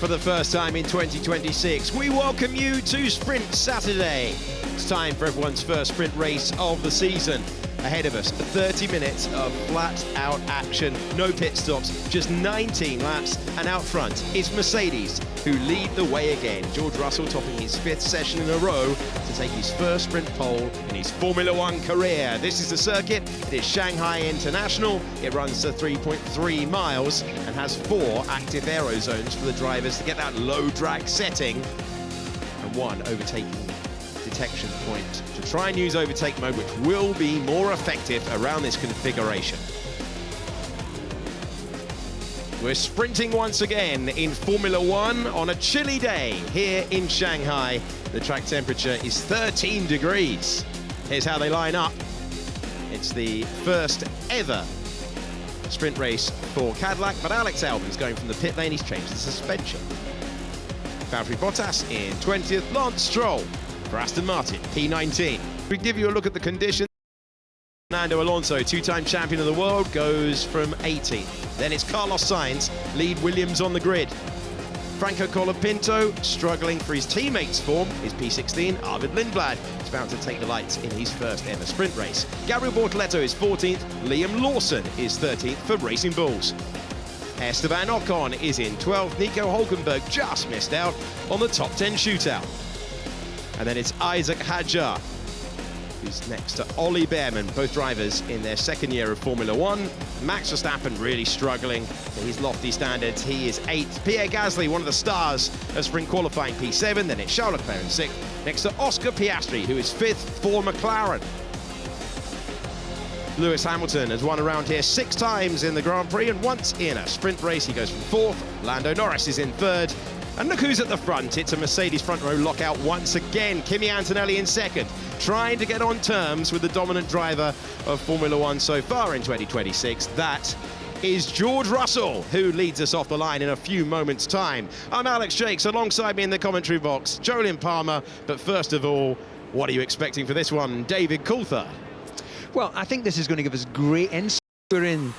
For the first time in 2026, we welcome you to Sprint Saturday. It's time for everyone's first sprint race of the season. Ahead of us, 30 minutes of flat-out action, no pit stops, just 19 laps, and out front is Mercedes, who lead the way again. George Russell topping his 5th session in a row to take his first sprint pole in his Formula One career. This is the circuit. It is Shanghai International. It runs to 3.3 miles and has 4 active aero zones for the drivers to get that low drag setting, and 1 overtaking detection point to try and use overtake mode, which will be more effective around this configuration. We're sprinting once again in Formula One on a chilly day here in Shanghai. The track temperature is 13 degrees. Here's how they line up. It's the first ever sprint race for Cadillac, but Alex Albon's going from the pit lane. He's changed the suspension. Valtteri Bottas in 20th, Lance Stroll for Aston Martin, P19. We give you a look at the conditions. Fernando Alonso, 2-time champion of the world, goes from 18th. Then it's Carlos Sainz, lead Williams on the grid. Franco Colapinto, struggling for his teammates' form, is P16. Arvid Lindblad is about to take the lights in his first ever sprint race. Gabriel Bortoleto is 14th. Liam Lawson is 13th for Racing Bulls. Esteban Ocon is in 12th. Nico Hulkenberg just missed out on the top 10 shootout. And then it's Isaac Hadjar, who's next to Ollie Behrman, both drivers in their second year of Formula One. Max Verstappen really struggling to his lofty standards. He is 8th. Pierre Gasly, one of the stars of sprint qualifying, P7. Then it's Charles Leclerc in 6th, next to Oscar Piastri, who is 5th for McLaren. Lewis Hamilton has won around here 6 times in the Grand Prix, and once in a sprint race he goes from 4th. Lando Norris is in 3rd. And look who's at the front. It's a Mercedes front row lockout once again. Kimi Antonelli in 2nd, trying to get on terms with the dominant driver of Formula One so far in 2026. That is George Russell, who leads us off the line in a few moments' time. I'm Alex Jakes, alongside me in the commentary box, Jolyn Palmer. But first of all, what are you expecting for this one, David Coulthard? Well, I think this is going to give us great insight. We're in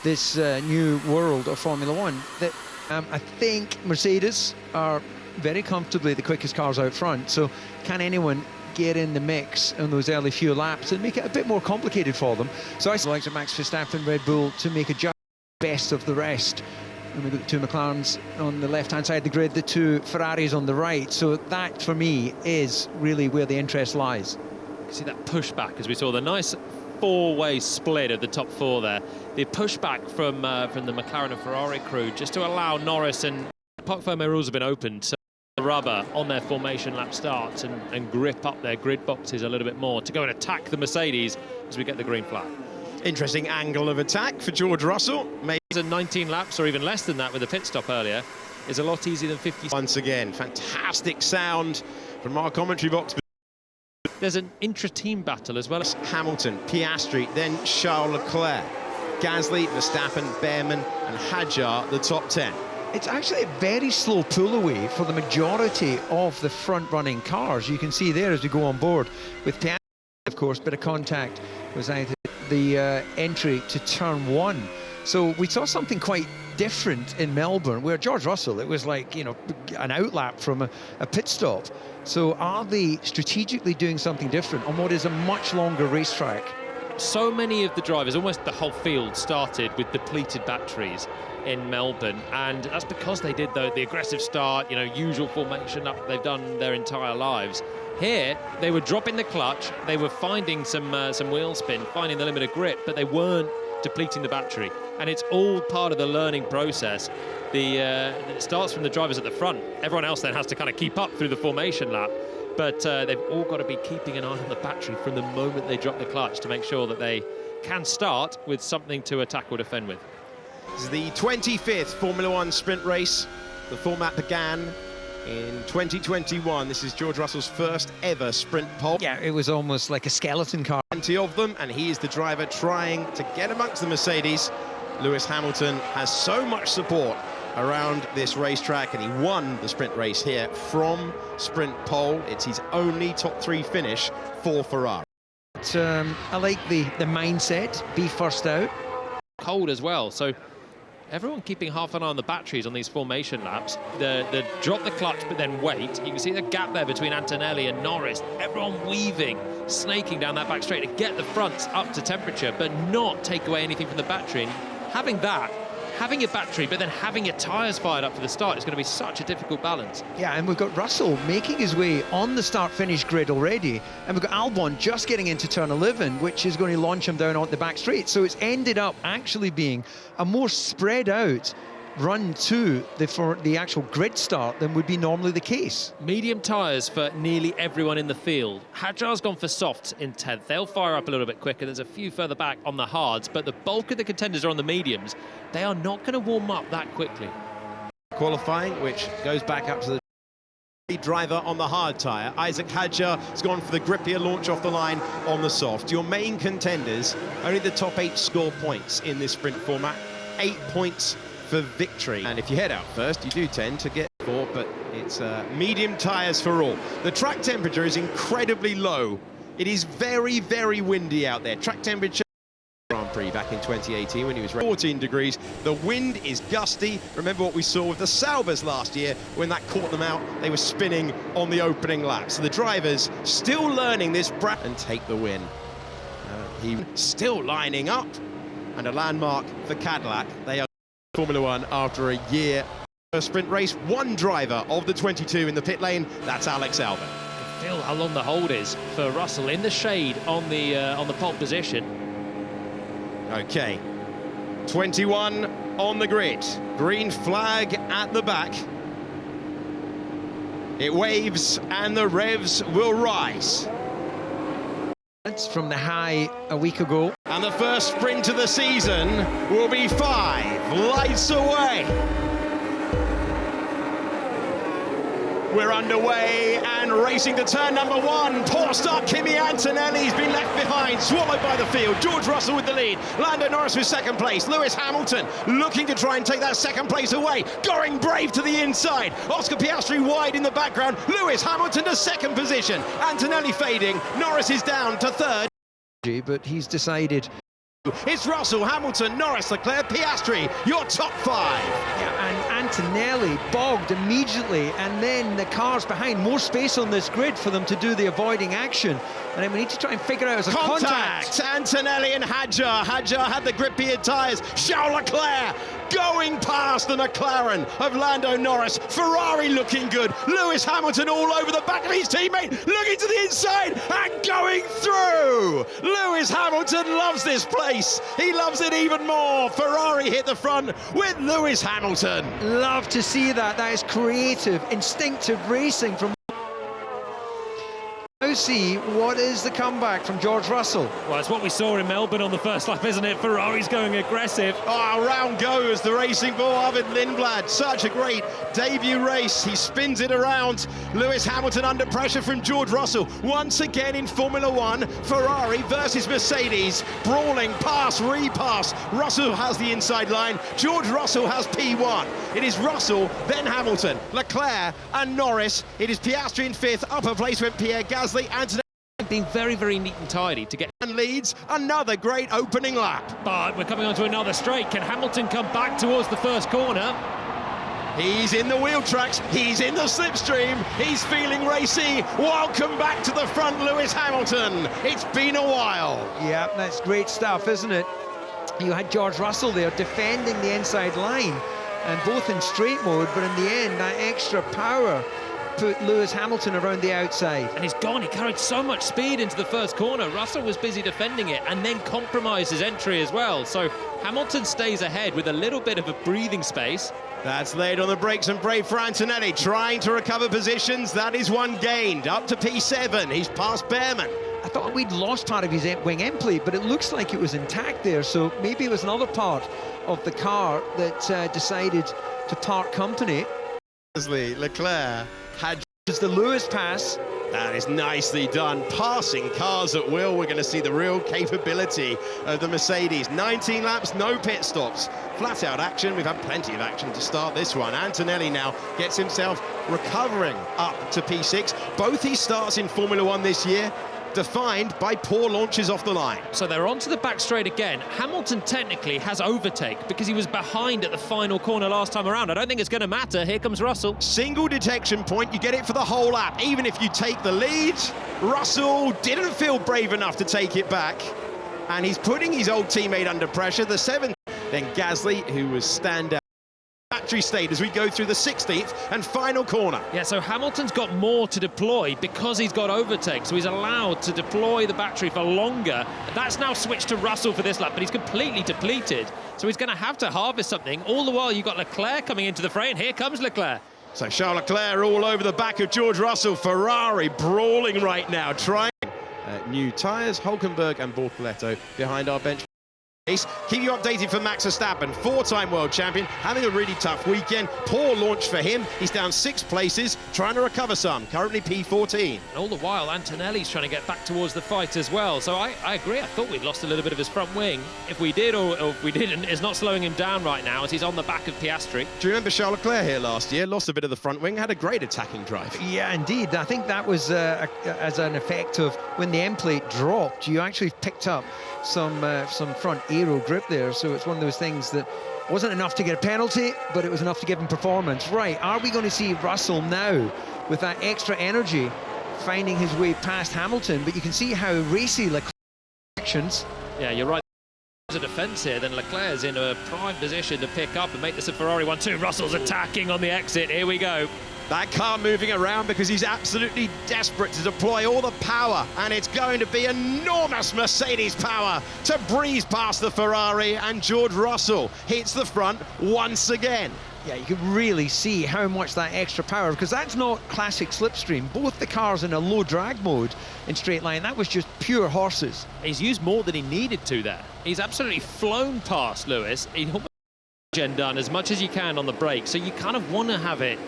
this new world of Formula One. That I think Mercedes are very comfortably the quickest cars out front, so can anyone get in the mix in those early few laps and make it a bit more complicated for them? So I like Max Verstappen, Red Bull, to make a just best of the rest. And we've got the 2 McLarens on the left-hand side of the grid, the 2 Ferraris on the right, so that, for me, is really where the interest lies. You can see that pushback, as we saw the nice 4-way split of the top 4 there. The pushback from the McLaren and Ferrari crew, just to allow Norris, and Parc Fermé rules have been opened, so the rubber on their formation lap starts and grip up their grid boxes a little bit more to go and attack the Mercedes as we get the green flag. Interesting angle of attack for George Russell. Maybe 19 laps or even less than that with a pit stop earlier is a lot easier than 50. Once again, fantastic sound from our commentary box. There's an intra-team battle as well. Hamilton, Piastri, then Charles Leclerc, Gasly, Verstappen, Behrman and Hadjar, the top 10. It's actually a very slow pull away for the majority of the front-running cars. You can see there as we go on board with Piastri, of course, bit of contact was out at the entry to turn 1. So we saw something quite different in Melbourne, where George Russell, it was like, you know, an outlap from a pit stop. So are they strategically doing something different on what is a much longer racetrack? So many of the drivers, almost the whole field, started with depleted batteries in Melbourne, and that's because they did the aggressive start, you know, usual formation up they've done their entire lives. Here, they were dropping the clutch, they were finding some wheel spin, finding the limit of grip, but they weren't depleting the battery, and it's all part of the learning process. It starts from the drivers at the front. Everyone else then has to kind of keep up through the formation lap, but they've all got to be keeping an eye on the battery from the moment they drop the clutch to make sure that they can start with something to attack or defend with. This is the 25th Formula One sprint race. The format began in 2021. This is George Russell's first ever sprint pole. Yeah, it was almost like a skeleton car. Plenty of them, and he is the driver trying to get amongst the Mercedes. Lewis Hamilton has so much support around this racetrack, and he won the sprint race here from sprint pole. It's his only top 3 finish for Ferrari. I like the mindset, be first out. Cold as well, so Everyone keeping half an eye on the batteries on these formation laps. The drop the clutch but then wait. You can see the gap there between Antonelli and Norris. Everyone weaving, snaking down that back straight to get the fronts up to temperature but not take away anything from the battery. And having your battery but then having your tyres fired up for the start is going to be such a difficult balance. Yeah, and we've got Russell making his way on the start-finish grid already, and we've got Albon just getting into turn 11, which is going to launch him down onto the back straight. So it's ended up actually being a more spread out run to the actual grid start than would be normally the case. Medium tyres for nearly everyone in the field. Hadjar's gone for softs in 10th. They'll fire up a little bit quicker. There's a few further back on the hards, but the bulk of the contenders are on the mediums. They are not going to warm up that quickly. Qualifying, which goes back up to the driver on the hard tyre. Isaac Hadjar has gone for the grippier launch off the line on the soft. Your main contenders, only the top 8 score points in this sprint format. 8 points for victory. And if you head out first, you do tend to get 4, but it's medium tyres for all. The track temperature is incredibly low. It is very, very windy out there. Track temperature Grand Prix back in 2018 when he was 14 degrees. The wind is gusty. Remember what we saw with the Saubers last year when that caught them out. They were spinning on the opening lap. So the drivers still learning this and take the win. He still lining up, and a landmark for Cadillac. They are Formula One after a year. First sprint race, one driver of the 22 in the pit lane. That's Alex Albon. You can feel how long the hold is for Russell in the shade on the pole position. Okay, 21 on the grid. Green flag at the back. It waves and the revs will rise. It's from the high a week ago. And the first sprint of the season will be 5 lights away. We're underway and racing to turn number 1. Poor start, Kimi Antonelli's been left behind, swallowed by the field. George Russell with the lead. Lando Norris with second place. Lewis Hamilton looking to try and take that second place away. Going brave to the inside. Oscar Piastri wide in the background. Lewis Hamilton to second position. Antonelli fading. Norris is down to third. But he's decided. It's Russell, Hamilton, Norris, Leclerc, Piastri, your top 5. Yeah, and Antonelli bogged immediately, and then the cars behind, more space on this grid for them to do the avoiding action. And then we need to try and figure out as a contact. Antonelli and Hadjar. Hadjar had the grippier tyres. Charles Leclerc going past the McLaren of Lando Norris. Ferrari looking good. Lewis Hamilton all over the back of his teammate, looking to the inside and going through. Lewis Hamilton loves this place. He loves it even more. Ferrari hit the front with Lewis Hamilton. Love to see that. That is creative, instinctive racing from. Now see what is the comeback from George Russell. Well, it's what we saw in Melbourne on the first lap, isn't it? Ferrari's going aggressive. Oh, round goes the Racing Bull Arvid Lindblad. Such a great debut race. He spins it around. Lewis Hamilton under pressure from George Russell. Once again in Formula One, Ferrari versus Mercedes. Brawling, pass, repass. Russell has the inside line. George Russell has P1. It is Russell, then Hamilton, Leclerc and Norris. It is Piastri in 5th. Upper place went Pierre Gasly. Antonelli Being very, very neat and tidy to get. and leads another great opening lap. But we're coming onto another straight. Can Hamilton come back towards the first corner? He's in the wheel tracks, he's in the slipstream, he's feeling racy. Welcome back to the front, Lewis Hamilton. It's been a while. Yeah, that's great stuff, isn't it? You had George Russell there defending the inside line, and both in straight mode, but in the end, that extra power put Lewis Hamilton around the outside. And he's gone. He carried so much speed into the first corner. Russell was busy defending it and then compromised his entry as well. So Hamilton stays ahead with a little bit of a breathing space. That's laid on the brakes and brave for Antonelli, trying to recover positions. That is one gained, up to P7. He's past Behrman. I thought we'd lost part of his wing end plate, but it looks like it was intact there, so maybe it was another part of the car that decided to part company. Leclerc had The Lewis pass. That is nicely done. Passing cars at will. We're going to see the real capability of the Mercedes. 19 laps, no pit stops. Flat out action. We've had plenty of action to start this one. Antonelli now gets himself recovering up to P6. Both his starts in Formula One this year defined by poor launches off the line. So they're onto the back straight again. Hamilton technically has overtake because he was behind at the final corner last time around. I don't think it's going to matter. Here comes Russell. Single detection point, you get it for the whole lap. Even if you take the lead, Russell didn't feel brave enough to take it back. And he's putting his old teammate under pressure. The 7th, then Gasly, who was standout. Battery state as we go through the 16th and final corner. Yeah, so Hamilton's got more to deploy because he's got overtake, so he's allowed to deploy the battery for longer. That's now switched to Russell for this lap, but he's completely depleted, so he's going to have to harvest something. All the while, you've got Leclerc coming into the fray, and here comes Leclerc. So Charles Leclerc all over the back of George Russell. Ferrari brawling right now, trying new tyres. Hülkenberg and Bortoleto behind our bench. Keep you updated for Max Verstappen, 4-time world champion, having a really tough weekend. Poor launch for him. He's down 6 places, trying to recover some. Currently P14. And all the while, Antonelli's trying to get back towards the fight as well. So I agree. I thought we'd lost a little bit of his front wing. If we did or if we didn't, it's not slowing him down right now as he's on the back of Piastri. Do you remember Charles Leclerc here last year? Lost a bit of the front wing, had a great attacking drive. Yeah, indeed. I think that was as an effect of when the end plate dropped, you actually picked up some front aero grip there. So it's one of those things that wasn't enough to get a penalty, but it was enough to give him performance. Right, are we going to see Russell now with that extra energy finding his way past Hamilton? But you can see how racy Leclerc's actions. Yeah, you're right. There's a defence here, then Leclerc's in a prime position to pick up and make this a Ferrari 1-2. Russell's attacking on the exit. Here we go. That car moving around because he's absolutely desperate to deploy all the power, and it's going to be enormous Mercedes power to breeze past the Ferrari, and George Russell hits the front once again. Yeah, you can really see how much that extra power, because that's not classic slipstream. Both the cars in a low drag mode in straight line, that was just pure horses. He's used more than he needed to there. He's absolutely flown past Lewis. He almost done as much as you can on the brake, so you kind of want to have it.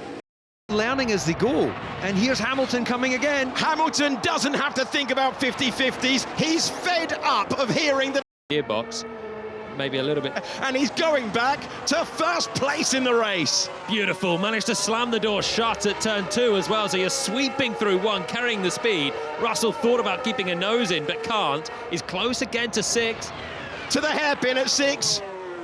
Learning as they go, and here's Hamilton coming again. Hamilton doesn't have to think about 50-50s. He's fed up of hearing the gearbox, maybe a little bit, and he's going back to first place in the race. Beautiful, managed to slam the door shut at turn 2 as well, so you're sweeping through 1, carrying the speed. Russell thought about keeping a nose in, but can't. He's close again to 6. To the hairpin at 6.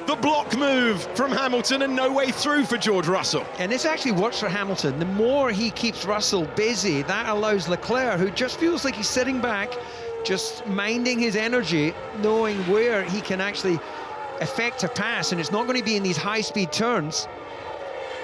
The block move from Hamilton, and no way through for George Russell. And this actually works for Hamilton. The more he keeps Russell busy, that allows Leclerc, who just feels like he's sitting back, just minding his energy, knowing where he can actually effect a pass, and it's not going to be in these high-speed turns.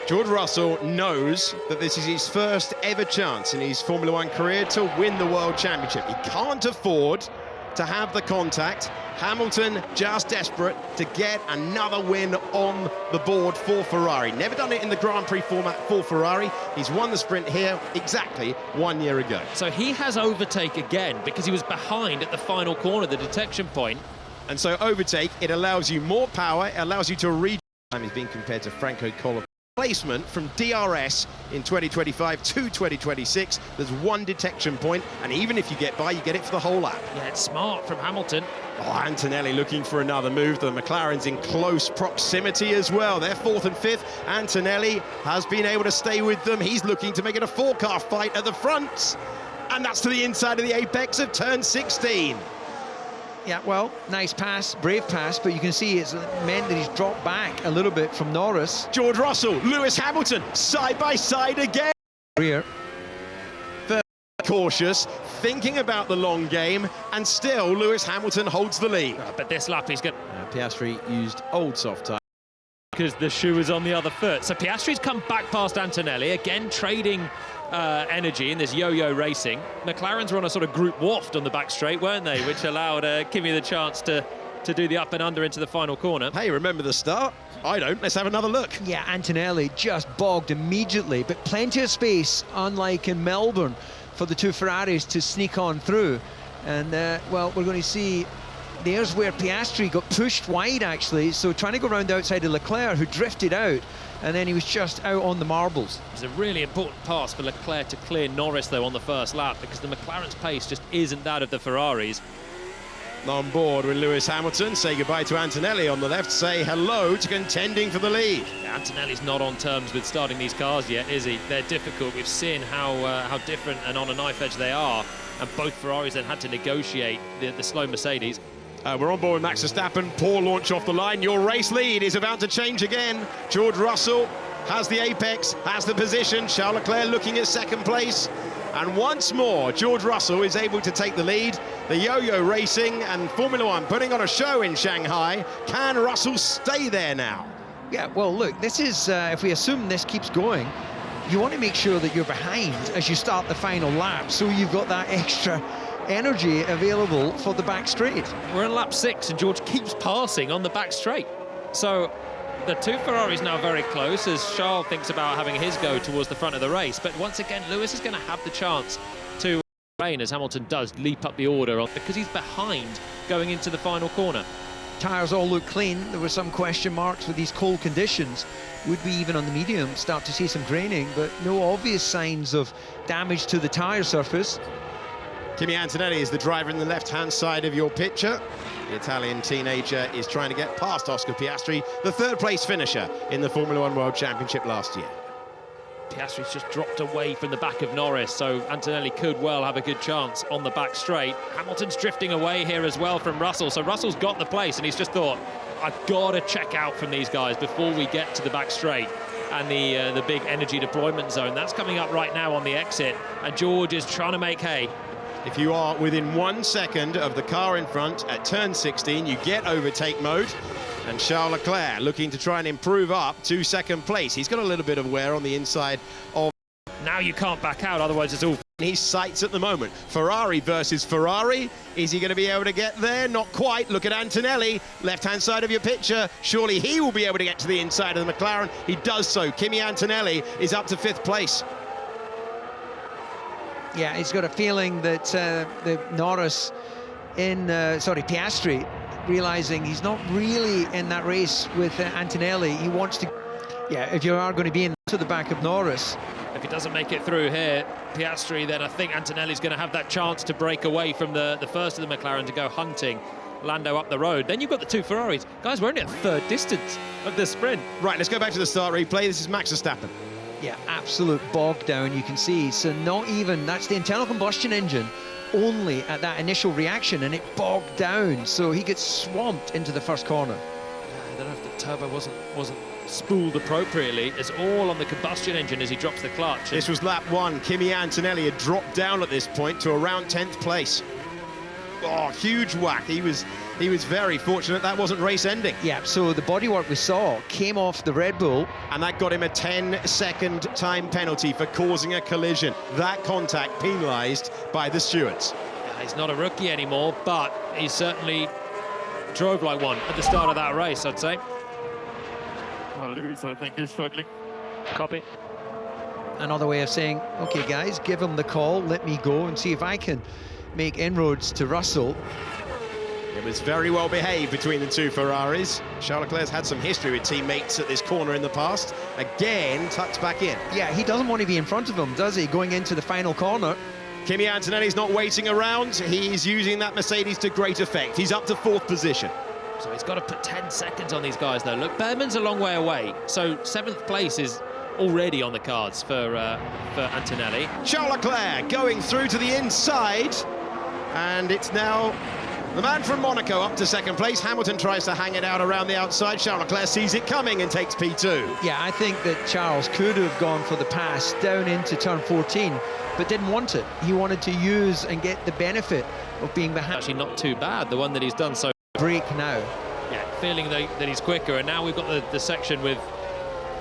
George Russell knows that this is his first ever chance in his Formula One career to win the World Championship. He can't afford to have the contact. Hamilton just desperate to get another win on the board for Ferrari. Never done it in the Grand Prix format for Ferrari. He's won the sprint here exactly 1 year ago. So he has overtake again because he was behind at the final corner, the detection point. And so overtake, it allows you more power, it allows you to read. He's being compared to Franco Colapinto. Placement from DRS in 2025 to 2026. There's 1 detection point, and even if you get by, you get it for the whole lap. Yeah, it's smart from Hamilton. Oh, Antonelli looking for another move. The McLaren's in close proximity as well. They're 4th and 5th. Antonelli has been able to stay with them. He's looking to make it a 4-car fight at the front, and that's to the inside of the apex of turn 16. Yeah, well, nice pass, brave pass, but you can see it's meant that he's dropped back a little bit from Norris. George Russell, Lewis Hamilton, side by side again. Rear. Cautious, thinking about the long game, and still Lewis Hamilton holds the lead. But this lap he's got... Piastri used old soft tyre because the shoe is on the other foot. So Piastri's come back past Antonelli, again trading energy in this yo-yo racing. McLaren's were on a sort of group waft on the back straight, weren't they? Which allowed Kimi the chance to do the up and under into the final corner. Hey, remember the start? I don't. Let's have another look. Yeah, Antonelli just bogged immediately, but plenty of space, unlike in Melbourne, for the 2 Ferraris to sneak on through. And, well, we're going to see... There's where Piastri got pushed wide, actually, so trying to go around the outside of Leclerc, who drifted out, and then he was just out on the marbles. It's a really important pass for Leclerc to clear Norris, though, on the first lap, because the McLaren's pace just isn't that of the Ferraris. On board with Lewis Hamilton, say goodbye to Antonelli on the left, say hello to contending for the lead. Yeah, Antonelli's not on terms with starting these cars yet, is he? They're difficult. We've seen how different and on a knife edge they are. and both Ferraris then had to negotiate the slow Mercedes. We're on board with Max Verstappen. Poor launch off the line. Your race lead is about to change again. George Russell has the apex, has the position. Charles Leclerc looking at second place. And once more, George Russell is able to take the lead. The yo-yo racing and Formula One putting on a show in Shanghai. Can Russell stay there now? Yeah, well, look, this is, if we assume this keeps going, you want to make sure that you're behind as you start the final lap, so you've got that extra energy available for the back straight. We're in lap 6 and George keeps passing on the back straight. So the two Ferraris now very close as Charles thinks about having his go towards the front of the race. But once again, Lewis is going to have the chance to reign as Hamilton does leap up the order because he's behind going into the final corner. Tyres all look clean. There were some question marks with these cold conditions. Would we even on the medium start to see some graining, but no obvious signs of damage to the tyre surface. Kimi Antonelli is the driver in the left-hand side of your picture. The Italian teenager is trying to get past Oscar Piastri, the third-place finisher in the Formula One World Championship last year. Piastri's just dropped away from the back of Norris, so Antonelli could well have a good chance on the back straight. Hamilton's drifting away here as well from Russell, so Russell's got the place, and he's just thought, I've got to check out from these guys before we get to the back straight and the big energy deployment zone. That's coming up right now on the exit, and George is trying to make hay. If you are within 1 second of the car in front at turn 16, you get overtake mode. And Charles Leclerc looking to try and improve up to second place. He's got a little bit of wear on the inside of... Now you can't back out, otherwise it's all... He's sights at the moment. Ferrari versus Ferrari. Is he going to be able to get there? Not quite. Look at Antonelli, left-hand side of your picture. Surely he will be able to get to the inside of the McLaren. He does so. Kimi Antonelli is up to 5th place. Yeah, he's got a feeling that the Norris Piastri, realizing he's not really in that race with Antonelli. He wants to, yeah, if you are going to be into the back of Norris. If he doesn't make it through here, Piastri, then I think Antonelli's going to have that chance to break away from the first of the McLaren to go hunting Lando up the road. Then you've got the two Ferraris. Guys, we're only at third distance of the sprint. Right, let's go back to the start replay. This is Max Verstappen. Yeah, absolute bog down, you can see. So not even, that's the internal combustion engine, only at that initial reaction, and it bogged down. So he gets swamped into the first corner. I don't know if the turbo wasn't spooled appropriately. It's all on the combustion engine as he drops the clutch. This was lap 1. Kimi Antonelli had dropped down at this point to around 10th place. Oh, huge whack. He was very fortunate that wasn't race ending. Yeah, so the bodywork we saw came off the Red Bull. And that got him a 10-second time penalty for causing a collision. That contact penalised by the stewards. Yeah, he's not a rookie anymore, but he certainly drove like one at the start of that race, I'd say. Well, Lewis, I think he's struggling. Copy. Another way of saying, okay, guys, give him the call, let me go and see if I can make inroads to Russell. It was very well behaved between the two Ferraris. Charles Leclerc's had some history with teammates at this corner in the past. Again, tucks back in. Yeah, he doesn't want to be in front of him, does he, going into the final corner? Kimi Antonelli's not waiting around. He's using that Mercedes to great effect. He's up to 4th position. So he's got to put 10 seconds on these guys, though. Look, Berman's a long way away, so 7th place is already on the cards for Antonelli. Charles Leclerc going through to the inside, and it's now the man from Monaco up to 2nd place. Hamilton tries to hang it out around the outside. Charles Leclerc sees it coming and takes P2. Yeah, I think that Charles could have gone for the pass down into turn 14, but didn't want it. He wanted to use and get the benefit of being behind. Actually not too bad, the one that he's done so. Break now. Yeah, feeling that he's quicker, and now we've got the section with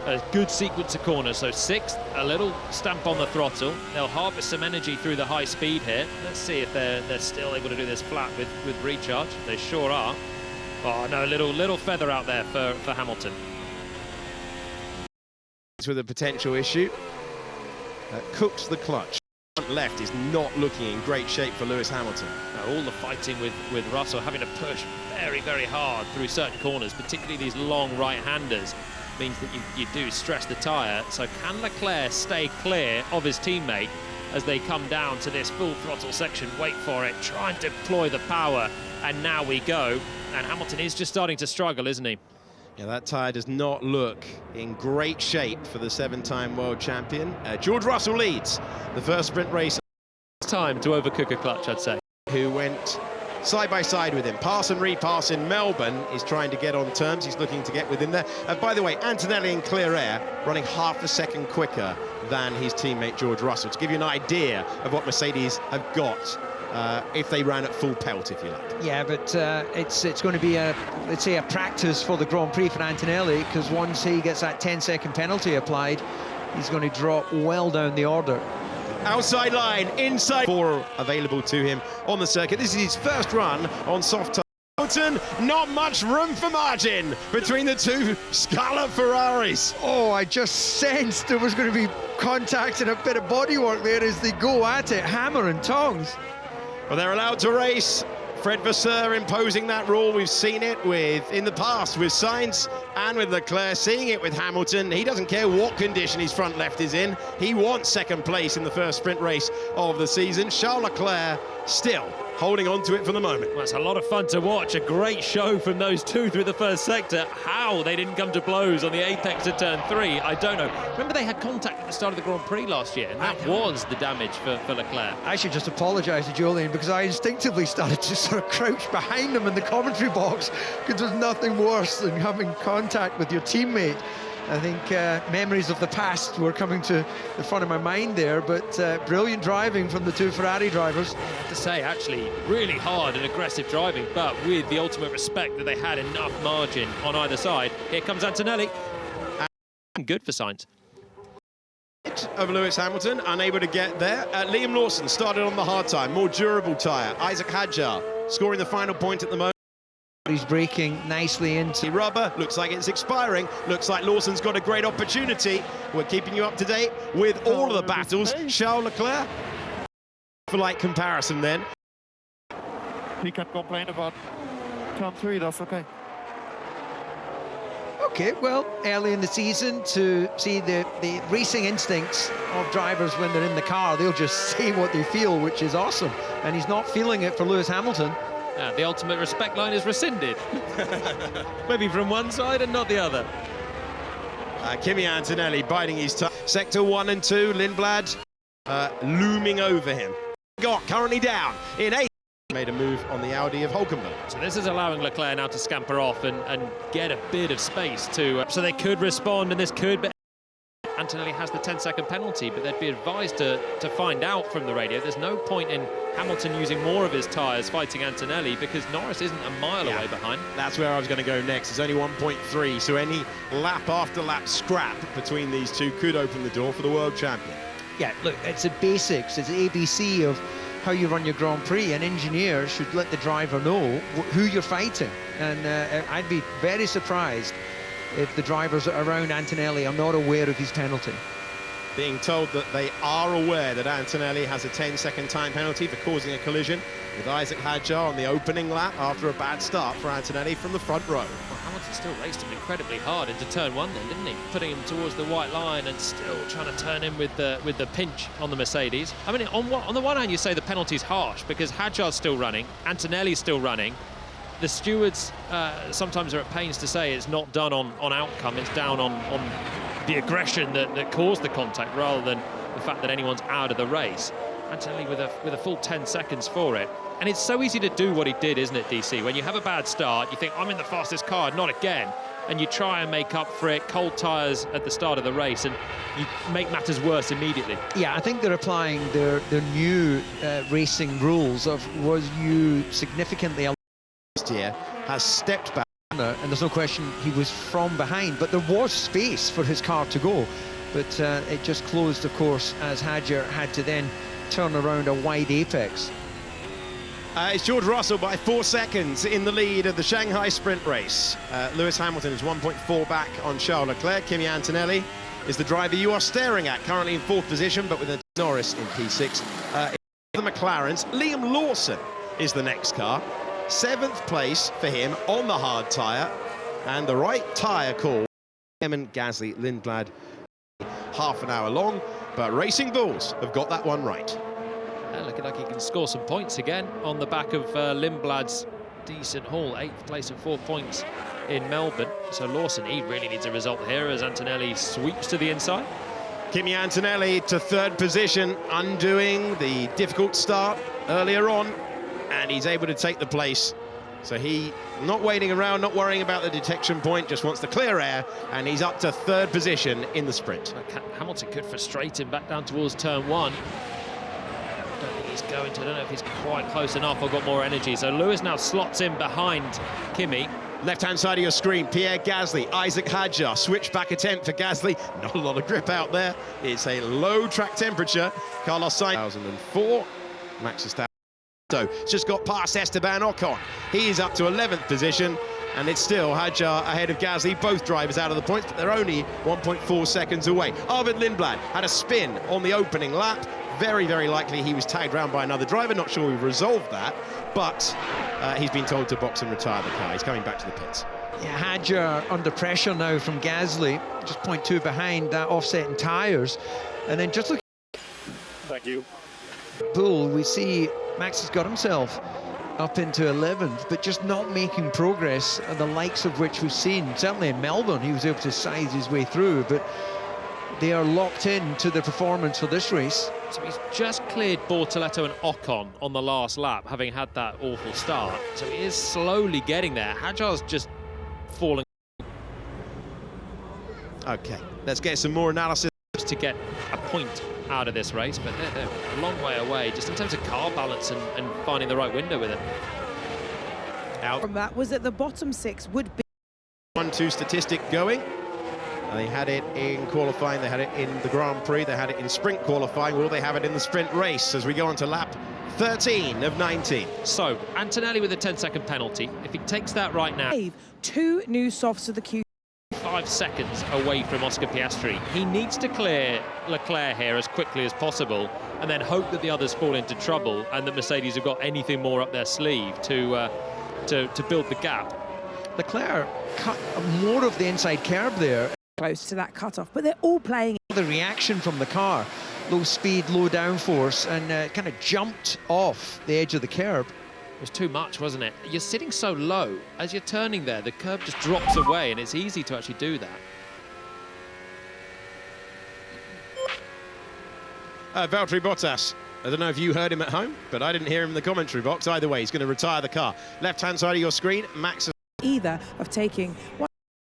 a good sequence of corners. So 6th, a little stamp on the throttle. They'll harvest some energy through the high speed here. Let's see if they're still able to do this flat with recharge. They sure are. Oh no, little feather out there for Hamilton. With a potential issue. Cooks the clutch. Front left is not looking in great shape for Lewis Hamilton. All the fighting with Russell, having to push very, very hard through certain corners, particularly these long right-handers, means that you do stress the tyre. So can Leclerc stay clear of his teammate as they come down to this full throttle section? Wait for it, try and deploy the power, and now we go. And Hamilton is just starting to struggle, isn't he? Yeah, that tyre does not look in great shape for the 7-time world champion. George Russell leads the first sprint race. Time to overcook a clutch, I'd say. Who went side by side with him. Pass and repass in Melbourne is trying to get on terms. He's looking to get within there. By the way, Antonelli in clear air running half a second quicker than his teammate George Russell, to give you an idea of what Mercedes have got if they ran at full pelt, if you like. Yeah, but it's going to be let's say a practice for the Grand Prix for Antonelli, because once he gets that 10-second penalty applied, he's going to drop well down the order. Outside line, inside. 4 available to him on the circuit. This is his first run on soft tire. Hamilton, not much room for margin between the two Scarlet Ferraris. Oh, I just sensed there was going to be contact and a bit of bodywork there as they go at it, hammer and tongs. Well, they're allowed to race. Fred Vasseur imposing that rule. We've seen it in the past with Sainz and with Leclerc, seeing it with Hamilton. He doesn't care what condition his front left is in. He wants second place in the first sprint race of the season. Charles Leclerc still holding on to it for the moment. Well, it's a lot of fun to watch. A great show from those two through the first sector. How they didn't come to blows on the apex of turn 3, I don't know. Remember, they had contact at the start of the Grand Prix last year, and that was the damage for Leclerc. I should just apologise to Julian, because I instinctively started to sort of crouch behind him in the commentary box, because there's nothing worse than having contact with your teammate. I think memories of the past were coming to the front of my mind there, but brilliant driving from the two Ferrari drivers. I have to say, actually, really hard and aggressive driving, but with the ultimate respect that they had enough margin on either side. Here comes Antonelli. Good for Sainz. Of Lewis Hamilton, unable to get there. Liam Lawson started on the hard tyre, more durable tyre. Isaac Hadjar scoring the final point at the moment. He's braking nicely into rubber. Looks like it's expiring. Looks like Lawson's got a great opportunity. We're keeping you up to date with all of the battles. Charles Leclerc, for like comparison then. He can complain about turn 3, that's okay. Okay, well, early in the season, to see the racing instincts of drivers when they're in the car, they'll just say what they feel, which is awesome. And he's not feeling it for Lewis Hamilton. The ultimate respect line is rescinded. Maybe from one side and not the other. Kimi Antonelli biding his time. Sector 1 and 2, Lindblad looming over him. Currently down in 8th. Made a move on the Audi of Hulkenberg. So this is allowing Leclerc now to scamper off and get a bit of space to... so they could respond, and this could be... Antonelli has the 10-second penalty, but they'd be advised to find out from the radio. There's no point in Hamilton using more of his tyres fighting Antonelli, because Norris isn't a mile away behind. That's where I was going to go next. It's only 1.3, so any lap after lap scrap between these two could open the door for the world champion. Yeah, look, it's the basics, it's the ABC of how you run your Grand Prix. An engineer should let the driver know who you're fighting, and I'd be very surprised if the drivers around Antonelli are not aware of his penalty. Being told that they are aware that Antonelli has a 10-second time penalty for causing a collision with Isaac Hadjar on the opening lap after a bad start for Antonelli from the front row. Well, Hamilton still raced him incredibly hard into turn 1 then, didn't he? Putting him towards the white line and still trying to turn him with the pinch on the Mercedes. I mean, on the one hand, you say the penalty's harsh because Hadjar's still running, Antonelli's still running. The stewards sometimes are at pains to say it's not done on outcome, it's down on the aggression that caused the contact rather than the fact that anyone's out of the race. Antonelli with a full 10 seconds for it. And it's so easy to do what he did, isn't it, DC? When you have a bad start, you think, I'm in the fastest car, not again. And you try and make up for it, cold tyres at the start of the race, and you make matters worse immediately. Yeah, I think they're applying their new racing rules of was you significantly year has stepped back, and there's no question he was from behind, but there was space for his car to go, but it just closed, of course, as Hadjar had to then turn around a wide apex. It's George Russell by 4 seconds in the lead of the Shanghai sprint race. Lewis Hamilton is 1.4 back on Charles Leclerc. Kimi Antonelli is the driver you are staring at, currently in 4th position, but with a Norris in P6. The McLarens, Liam Lawson is the next car. 7th place for him on the hard tyre, and the right tyre call. Emmett, Gasly, Lindblad, half an hour long, but Racing Bulls have got that one right. Looking like he can score some points again on the back of Lindblad's decent haul. 8th place of 4 points in Melbourne. So Lawson, he really needs a result here as Antonelli sweeps to the inside. Kimi Antonelli to third position, undoing the difficult start earlier on, and he's able to take the place. So he not waiting around, not worrying about the detection point, just wants the clear air, and he's up to third position in the sprint. Hamilton could frustrate him back down towards turn one. I don't think he's going to. I don't know if he's quite close enough or got more energy. So Lewis now slots in behind Kimi. Left-hand side of your screen, Pierre Gasly, Isaac Hadjar, switchback attempt for Gasly. Not a lot of grip out there. It's a low track temperature. Carlos Sainz, 2004. Max Verstappen. So it's just got past Esteban Ocon. He is up to 11th position, and it's still Hadjar ahead of Gasly. Both drivers out of the points, but they're only 1.4 seconds away. Arvid Lindblad had a spin on the opening lap. Very, very likely he was tagged round by another driver. Not sure we've resolved that, but he's been told to box and retire the car. He's coming back to the pits. Yeah, Hadjar under pressure now from Gasly, just 0.2 behind that offsetting tyres. And then just look. Thank you. Bull, we see Max has got himself up into 11th, but just not making progress, the likes of which we've seen. Certainly in Melbourne, he was able to size his way through, but they are locked in to the performance for this race. So he's just cleared Bortoletto and Ocon on the last lap, having had that awful start. So he is slowly getting there. Hadjar's just falling. Okay, let's get some more analysis. To get a point out of this race, but they're a long way away, just in terms of car balance and finding the right window with it. Out. From that was that the bottom six would be 1-2 statistic going. They had it in qualifying, they had it in the Grand Prix, they had it in sprint qualifying. Will they have it in the sprint race as we go on to lap 13 of 19? So Antonelli with a 10-second penalty. If he takes that right now, 2 new softs of the Q. 5 seconds away from Oscar Piastri. He needs to clear Leclerc here as quickly as possible, and then hope that the others fall into trouble and that Mercedes have got anything more up their sleeve to build the gap. Leclerc cut more of the inside curb there. Close to that cutoff, but they're all playing. The reaction from the car, low speed, low downforce, and kind of jumped off the edge of the curb. It was too much, wasn't it? You're sitting so low, as you're turning there, the curb just drops away, and it's easy to actually do that. Valtteri Bottas. I don't know if you heard him at home, but I didn't hear him in the commentary box. Either way, he's going to retire the car. Left-hand side of your screen, Max. Either of taking one.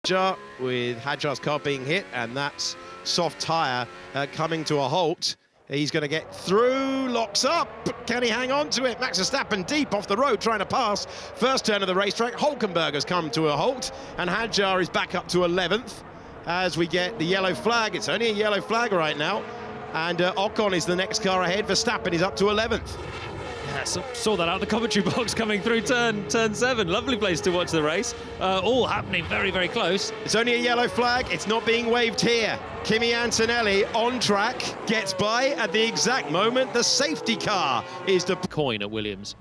Hadjar, with Hadjar's car being hit, and that's soft tyre coming to a halt. He's going to get through, locks up. Can he hang on to it? Max Verstappen deep off the road trying to pass. First turn of the racetrack, Hülkenberg has come to a halt, and Hadjar is back up to 11th as we get the yellow flag. It's only a yellow flag right now, and Ocon is the next car ahead. Verstappen is up to 11th. Yeah, saw that out of the commentary box coming through turn 7. Lovely place to watch the race. All happening very, very close. It's only a yellow flag. It's not being waved here. Kimi Antonelli on track, gets by at the exact moment the safety car is the coin at Williams.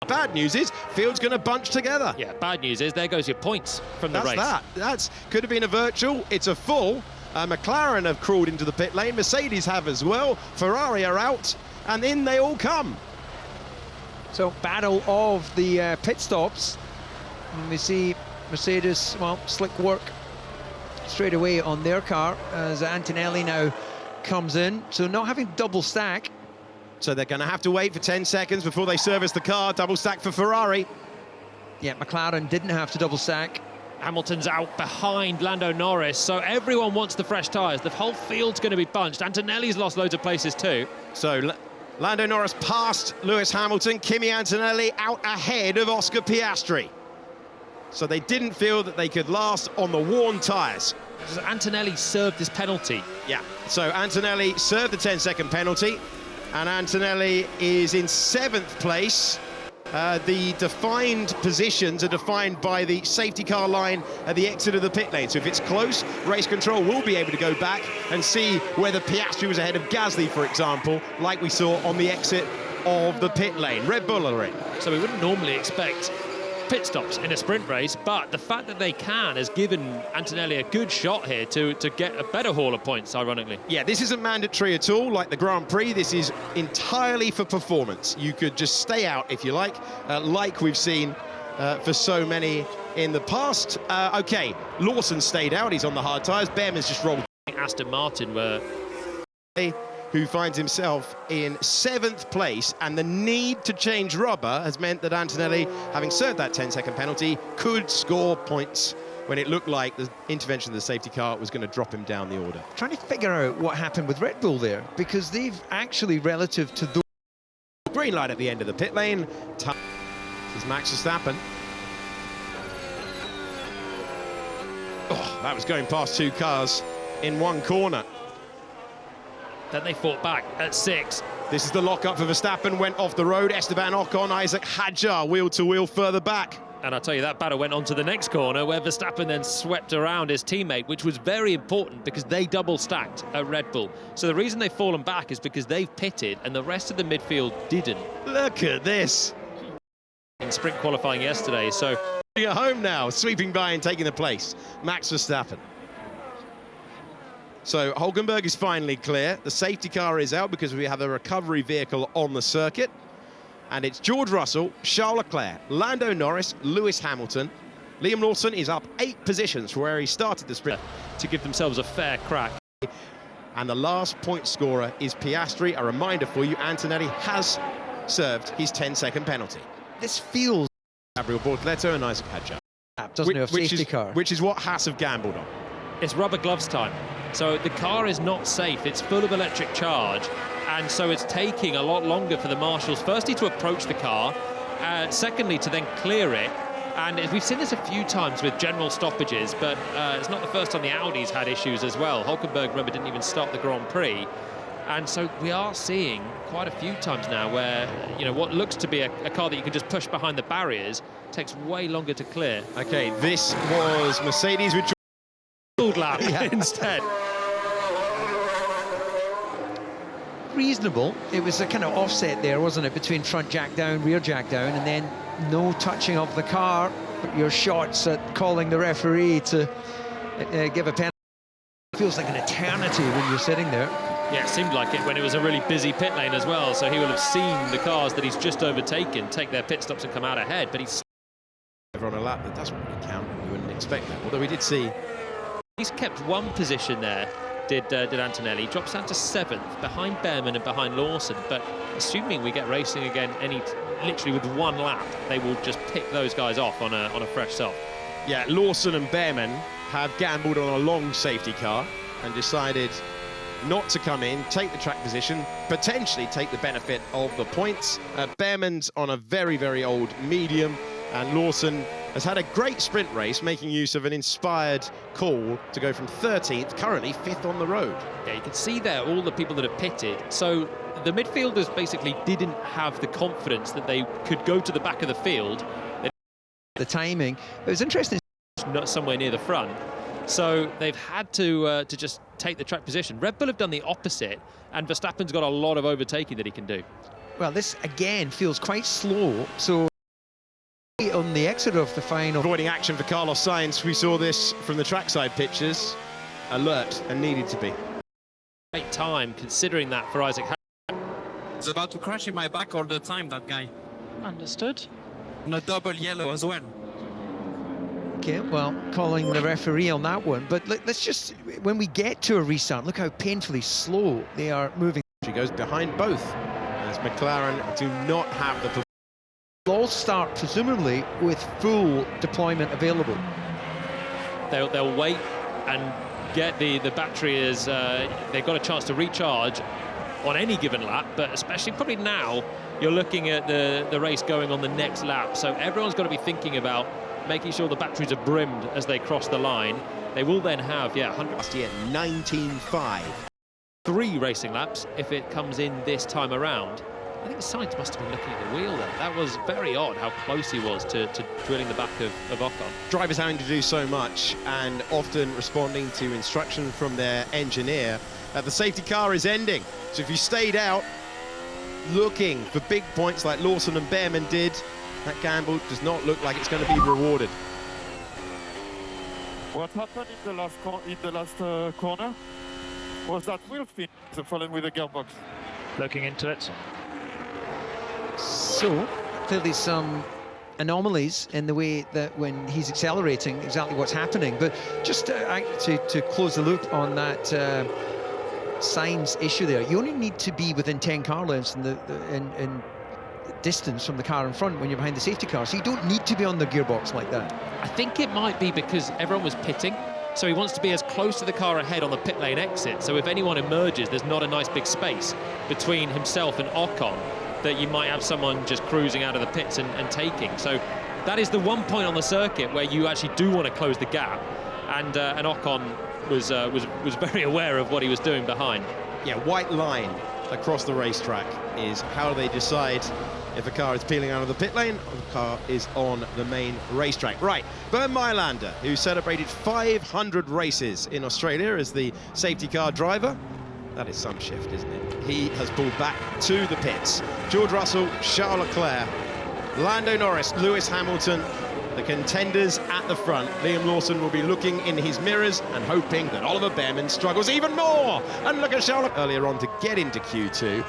Bad news is field's going to bunch together. Yeah, bad news is there goes your points from the race. That's could have been a virtual. It's a full. McLaren have crawled into the pit lane. Mercedes have as well. Ferrari are out. And in they all come. So battle of the pit stops. And we see Mercedes, well, slick work straight away on their car as Antonelli now comes in. So not having double stack. So they're going to have to wait for 10 seconds before they service the car. Double stack for Ferrari. Yeah, McLaren didn't have to double stack. Hamilton's out behind Lando Norris, so everyone wants the fresh tyres. The whole field's going to be bunched. Antonelli's lost loads of places too. So Lando Norris past Lewis Hamilton. Kimi Antonelli out ahead of Oscar Piastri. So they didn't feel that they could last on the worn tyres. Antonelli served this penalty. Yeah, so Antonelli served the 10-second penalty, and Antonelli is in 7th place. The defined positions are defined by the safety car line at the exit of the pit lane. So if it's close, race control will be able to go back and see whether Piastri was ahead of Gasly, for example, like we saw on the exit of the pit lane. Red Bull are in. So we wouldn't normally expect pit stops in a sprint race, but the fact that they can has given Antonelli a good shot here to get a better haul of points, ironically. Yeah, this isn't mandatory at all, like the Grand Prix. This is entirely for performance. You could just stay out if you like we've seen for so many in the past. Okay, Lawson stayed out. He's on the hard tyres. Behrman's just rolled Aston Martin were... Who finds himself in 7th place, and the need to change rubber has meant that Antonelli, having served that 10-second penalty, could score points when it looked like the intervention of the safety car was going to drop him down the order. Trying to figure out what happened with Red Bull there, because they've actually, relative to those... Green light at the end of the pit lane. This is Max Verstappen. Oh, that was going past 2 cars in one corner. Then they fought back at 6. This is the lock-up for Verstappen, went off the road. Esteban Ocon, Isaac Hadjar, wheel-to-wheel further back. And I'll tell you, that battle went on to the next corner where Verstappen then swept around his teammate, which was very important because they double-stacked at Red Bull. So the reason they've fallen back is because they've pitted and the rest of the midfield didn't. Look at this. In sprint qualifying yesterday, so... At home now, sweeping by and taking the place. Max Verstappen. So Hulkenberg is finally clear. The safety car is out because we have a recovery vehicle on the circuit. And it's George Russell, Charles Leclerc, Lando Norris, Lewis Hamilton. Liam Lawson is up 8 positions from where he started the sprint. To give themselves a fair crack. And the last point scorer is Piastri. A reminder for you, Antonelli has served his 10-second penalty. This feels... Gabriel Bortoleto and Isaac Hadjar. Doesn't have safety car. Which is what Haas have gambled on. It's rubber gloves time. So the car is not safe. It's full of electric charge. And so it's taking a lot longer for the marshals, firstly, to approach the car, secondly, to then clear it. And we've seen this a few times with general stoppages, but it's not the first time the Audis had issues as well. Hulkenberg, remember, didn't even start the Grand Prix. And so we are seeing quite a few times now where, you know, what looks to be a car that you can just push behind the barriers takes way longer to clear. OK, this was Mercedes with... lap instead. Reasonable. It was a kind of offset there, wasn't it, between front jack down, rear jack down, and then no touching of the car. But your shots at calling the referee to give a penalty. It feels like an eternity when you're sitting there. Yeah, it seemed like it when it was a really busy pit lane as well. So he will have seen the cars that he's just overtaken take their pit stops and come out ahead. But he's on a lap that doesn't really count. You wouldn't expect that. Although we did see. He's kept one position there, did Antonelli. Drops down to 7th, behind Behrman and behind Lawson. But assuming we get racing again, literally with one lap, they will just pick those guys off on a fresh soft. Yeah, Lawson and Behrman have gambled on a long safety car and decided not to come in, take the track position, potentially take the benefit of the points. Behrman's on a very, very old medium, and Lawson has had a great sprint race, making use of an inspired call to go from 13th, currently 5th on the road. Yeah, you can see there all the people that have pitted. So the midfielders basically didn't have the confidence that they could go to the back of the field. The timing. It was interesting. Not somewhere near the front. So they've had to just take the track position. Red Bull have done the opposite, and Verstappen's got a lot of overtaking that he can do. Well, this, again, feels quite slow, so... On the exit of the final... Avoiding action for Carlos Sainz, we saw this from the trackside pictures. Alert and needed to be. Great time, considering that for Isaac. He's about to crash in my back all the time, that guy. Understood. And a double yellow as well. Okay, well, calling the referee on that one. But let's just, when we get to a restart, look how painfully slow they are moving. She goes behind both, as McLaren do not have the... All start presumably with full deployment available. They'll wait and get the battery as they've got a chance to recharge on any given lap, but especially probably now you're looking at the race going on the next lap, so everyone's got to be thinking about making sure the batteries are brimmed as they cross the line. They will then have 100 last year 19.5. 3 racing laps if it comes in this time around. I think Sainz must have been looking at the wheel there. That was very odd how close he was to drilling the back of Ocon. Drivers having to do so much and often responding to instruction from their engineer. The safety car is ending. So if you stayed out looking for big points like Lawson and Behrman did, that gamble does not look like it's going to be rewarded. What happened in the last corner was that wheel spin, the problem with the gearbox. Looking into it. So, clearly some anomalies in the way that when he's accelerating, exactly what's happening. But just to close the loop on that Sainz issue there, you only need to be within 10 car lengths in distance from the car in front when you're behind the safety car, so you don't need to be on the gearbox like that. I think it might be because everyone was pitting, so he wants to be as close to the car ahead on the pit lane exit, so if anyone emerges, there's not a nice big space between himself and Ocon that you might have someone just cruising out of the pits and taking. So that is the one point on the circuit where you actually do want to close the gap, and Ocon was very aware of what he was doing behind. Yeah, white line across the racetrack is how they decide if a car is peeling out of the pit lane or the car is on the main racetrack. Right, Bernd Mailander, who celebrated 500 races in Australia as the safety car driver. That is some shift, isn't it? He has pulled back to the pits. George Russell, Charles Leclerc, Lando Norris, Lewis Hamilton, the contenders at the front. Liam Lawson will be looking in his mirrors and hoping that Oliver Behrman struggles even more. And look at Charles earlier on to get into Q2.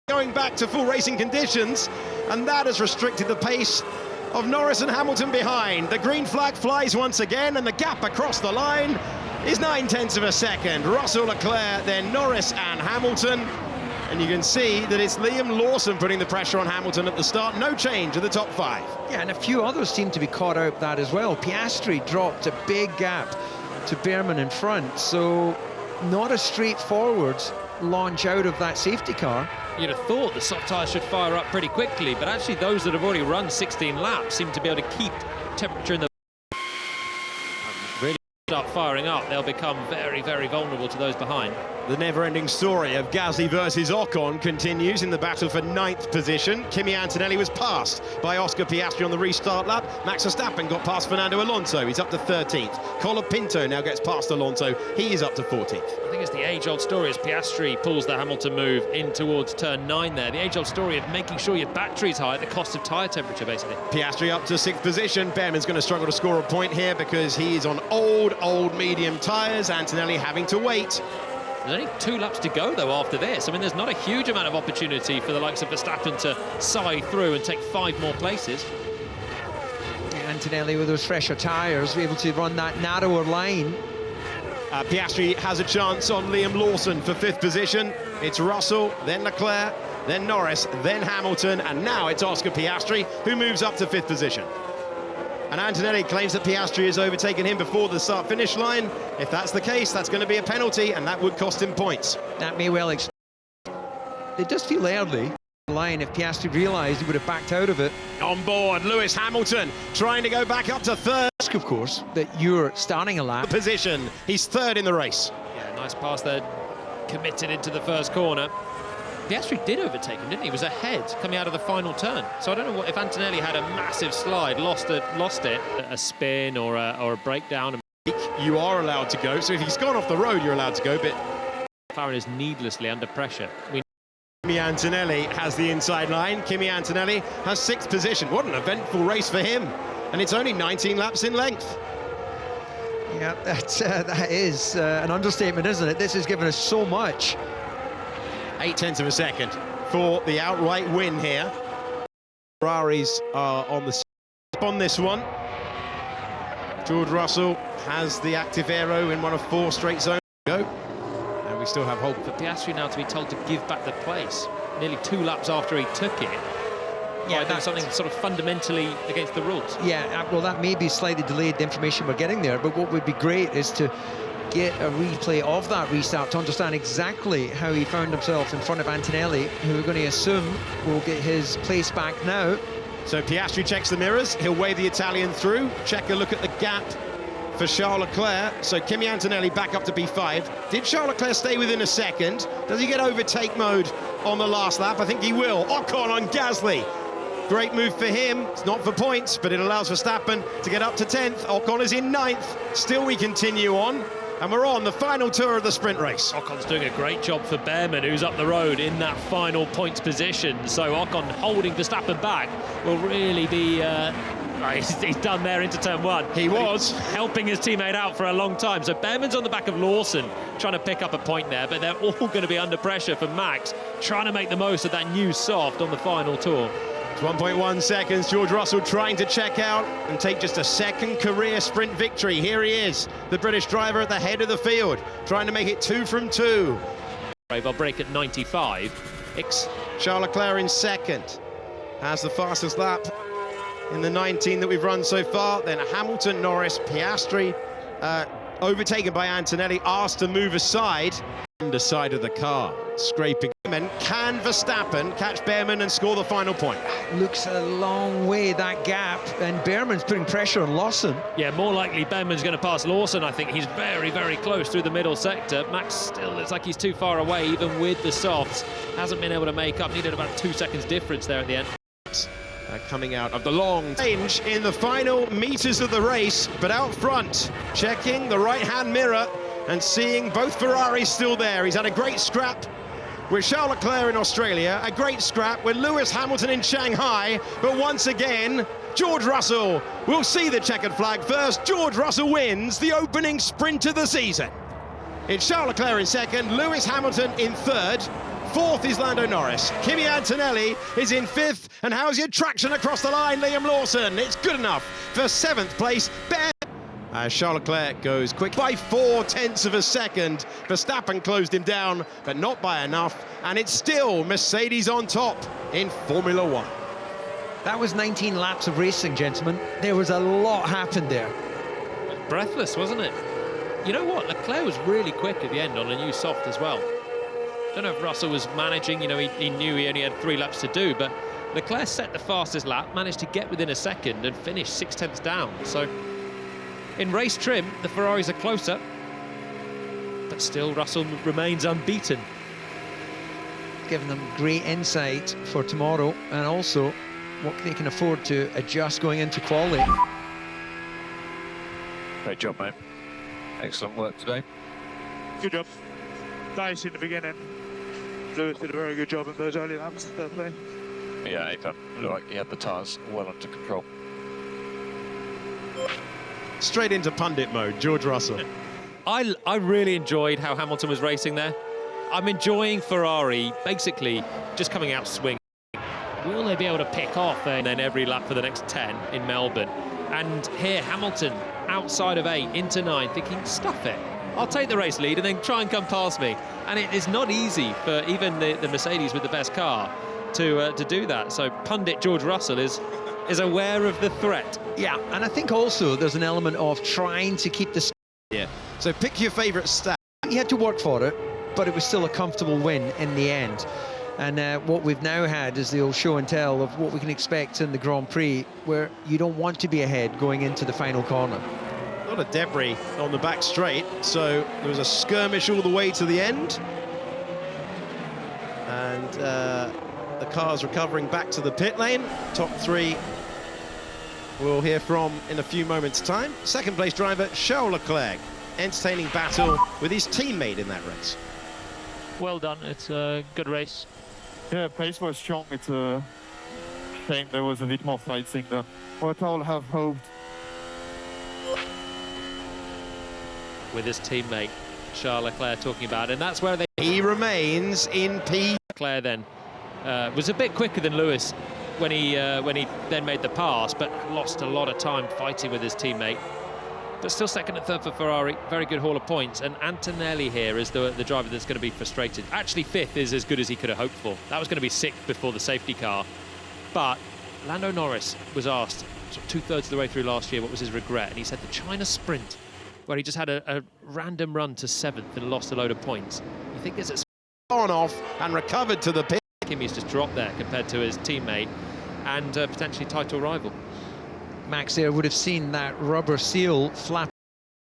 Going back to full racing conditions, and that has restricted the pace of Norris and Hamilton behind. The green flag flies once again, and the gap across the line is 9/10 of a second. Russell, Leclerc, then Norris and Hamilton. And you can see that it's Liam Lawson putting the pressure on Hamilton at the start. No change in the top 5. Yeah, and a few others seem to be caught out that as well. Piastri dropped a big gap to Behrman in front, so not a straightforward launch out of that safety car. You'd have thought the soft tyres should fire up pretty quickly, but actually those that have already run 16 laps seem to be able to keep temperature in the... really start firing up, they'll become very, very vulnerable to those behind. The never-ending story of Gasly versus Ocon continues in the battle for 9th position. Kimi Antonelli was passed by Oscar Piastri on the restart lap. Max Verstappen got past Fernando Alonso. He's up to 13th. Colapinto now gets past Alonso. He is up to 14th. I think it's the age-old story as Piastri pulls the Hamilton move in towards turn 9 there. The age-old story of making sure your battery's high at the cost of tyre temperature, basically. Piastri up to 6th position. Behrman's going to struggle to score a point here because he is on old medium tyres. Antonelli having to wait. There's only 2 laps to go, though, after this. I mean, there's not a huge amount of opportunity for the likes of Verstappen to sigh through and take 5 more places. Antonelli with those fresher tyres, be able to run that narrower line. Piastri has a chance on Liam Lawson for 5th position. It's Russell, then Leclerc, then Norris, then Hamilton, and now it's Oscar Piastri who moves up to 5th position. And Antonelli claims that Piastri has overtaken him before the start-finish line. If that's the case, that's going to be a penalty, and that would cost him points. That may well explain. It does feel early. The line, if Piastri realised, he would have backed out of it. On board, Lewis Hamilton trying to go back up to 3rd. Of course, that you're starting a lap. Position. He's 3rd in the race. Yeah, nice pass there. Committed into the first corner. Piastri did overtake him, didn't he? He was ahead coming out of the final turn. So I don't know if Antonelli had a massive slide, lost it, a spin or a breakdown. You are allowed to go, so if he's gone off the road, you're allowed to go, but McLaren is needlessly under pressure. Kimi Antonelli has the inside line. Kimi Antonelli has 6th position. What an eventful race for him. And it's only 19 laps in length. Yeah, that is an understatement, isn't it? This has given us so much. 0.8 of a second for the outright win here. Ferraris are on this one. George Russell has the active aero in one of 4 straight zones. Go. And we still have hope for Piastri now to be told to give back the place nearly 2 laps after he took it. Yeah, that's something sort of fundamentally against the rules. Yeah, well, that may be slightly delayed, the information we're getting there, but what would be great is to get a replay of that restart to understand exactly how he found himself in front of Antonelli, who we're going to assume will get his place back now. So Piastri checks the mirrors, he'll wave the Italian through, check a look at the gap for Charles Leclerc. So Kimi Antonelli back up to P5. Did Charles Leclerc stay within a second? Does he get overtake mode on the last lap? I think he will. Ocon on Gasly. Great move for him. It's not for points, but it allows Verstappen to get up to 10th. Ocon is in 9th. Still we continue on. And we're on the final tour of the sprint race. Ocon's doing a great job for Behrman, who's up the road in that final points position. So Ocon holding Verstappen back will really be... he's done there into turn 1. He was. Helping his teammate out for a long time. So Behrman's on the back of Lawson, trying to pick up a point there, but they're all going to be under pressure for Max, trying to make the most of that new soft on the final tour. It's 1.1 seconds. George Russell trying to check out and take just a second career sprint victory. Here he is, the British driver at the head of the field, trying to make it 2 from 2. I'll break at 95. Charles Leclerc in second, has the fastest lap in the 19 that we've run so far. Then Hamilton, Norris, Piastri, overtaken by Antonelli, asked to move aside. Underside of the car, scraping. Can Verstappen catch Behrman and score the final point? Looks a long way, that gap, and Behrman's putting pressure on Lawson. Yeah, more likely Behrman's going to pass Lawson. I think he's very, very close through the middle sector. Max still looks like he's too far away, even with the softs. Hasn't been able to make up. Needed about 2 seconds difference there at the end. Coming out of the long range in the final meters of the race, but out front, checking the right-hand mirror and seeing both Ferraris still there. He's had a great scrap with Charles Leclerc in Australia, a great scrap with Lewis Hamilton in Shanghai, but once again, George Russell will see the checkered flag first. George Russell wins the opening sprint of the season. It's Charles Leclerc in second, Lewis Hamilton in third, fourth is Lando Norris. Kimi Antonelli is in fifth, and how's your traction across the line, Liam Lawson? It's good enough for seventh place. Charles Leclerc goes quick by 0.4 of a second. Verstappen closed him down, but not by enough. And it's still Mercedes on top in Formula One. That was 19 laps of racing, gentlemen. There was a lot happened there. Breathless, wasn't it? You know what? Leclerc was really quick at the end on a new soft as well. Don't know if Russell was managing, you know, he knew he only had 3 laps to do, but Leclerc set the fastest lap, managed to get within a second and finish 0.6 down. So in race trim, the Ferraris are closer, but still Russell remains unbeaten. Giving them great insight for tomorrow, and also what they can afford to adjust going into quali. Great job, mate. Excellent work today. Good job. Nice in the beginning. Lewis did a very good job in those early laps. Fair play. Yeah, Ethan looked like he had the tyres well under control. Straight into pundit mode, George Russell. I really enjoyed how Hamilton was racing there. I'm enjoying Ferrari basically just coming out swinging. Will they be able to pick off and then every lap for the next 10 in Melbourne? And here Hamilton outside of 8 into 9 thinking, stuff it, I'll take the race lead and then try and come past me. And it is not easy for even the Mercedes with the best car to do that. So pundit George Russell is aware of the threat. Yeah, and I think also there's an element of trying to keep the... Yeah, so pick your favourite stat. He had to work for it, but it was still a comfortable win in the end. And what we've now had is the old show and tell of what we can expect in the Grand Prix, where you don't want to be ahead going into the final corner. A lot of debris on the back straight, so there was a skirmish all the way to the end. And the car's recovering back to the pit lane. Top 3 we'll hear from in a few moments' time. Second place driver, Charles Leclerc, entertaining battle with his teammate in that race. Well done, it's a good race. Yeah, pace was strong. It's a shame there was a bit more fighting there. But I'll have hoped. With his teammate Charles Leclerc talking about it, and that's where he remains in P. Leclerc then was a bit quicker than Lewis when he then made the pass, but lost a lot of time fighting with his teammate. But still second and third for Ferrari, very good haul of points. And Antonelli here is the driver that's going to be frustrated. Actually, fifth is as good as he could have hoped for. That was going to be sixth before the safety car. But Lando Norris was asked sort of 2/3 of the way through last year what was his regret, and he said the China sprint, where he just had a random run to 7th and lost a load of points. You think there's on off and recovered to the pit. Kimi's just dropped there compared to his teammate and potentially title rival. Max there would have seen that rubber seal flap.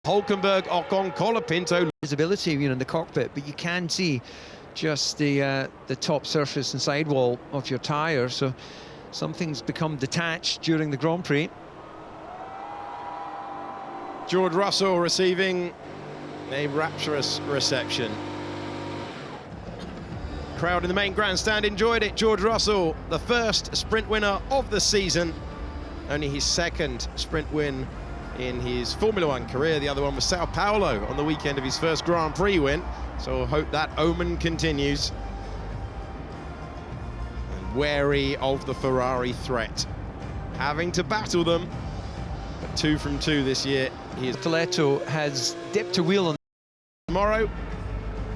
Hulkenberg, Ocon, Colapinto. Visibility, you know, in the cockpit, but you can see just the top surface and sidewall of your tyre, so something's become detached during the Grand Prix. George Russell receiving a rapturous reception. Crowd in the main grandstand enjoyed it. George Russell, the first sprint winner of the season. Only his second sprint win in his Formula One career. The other one was Sao Paulo on the weekend of his first Grand Prix win. So we'll hope that omen continues. And wary of the Ferrari threat, having to battle them. But 2 from 2 this year. He is Toledo has dipped a wheel on tomorrow.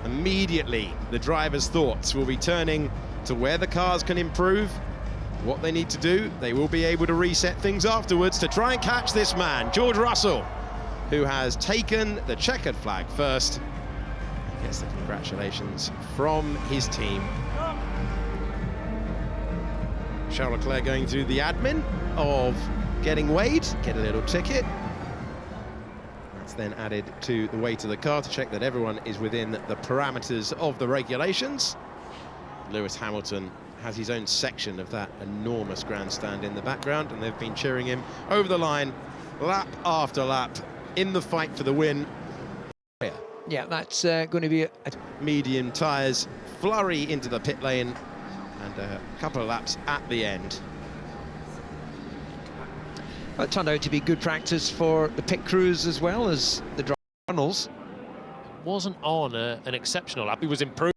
Immediately, the drivers' thoughts will be turning to where the cars can improve, what they need to do. They will be able to reset things afterwards to try and catch this man, George Russell, who has taken the checkered flag first. Gets the congratulations from his team. Charles Leclerc going through the admin of getting weighed, get a little ticket. That's then added to the weight of the car to check that everyone is within the parameters of the regulations. Lewis Hamilton has his own section of that enormous grandstand in the background, and they've been cheering him over the line lap after lap in the fight for the win. Yeah, that's going to be a Medium tyres flurry into the pit lane, and a couple of laps at the end. It turned out to be good practice for the pit crews as well as the drivers. Wasn't on an exceptional lap. He was improved.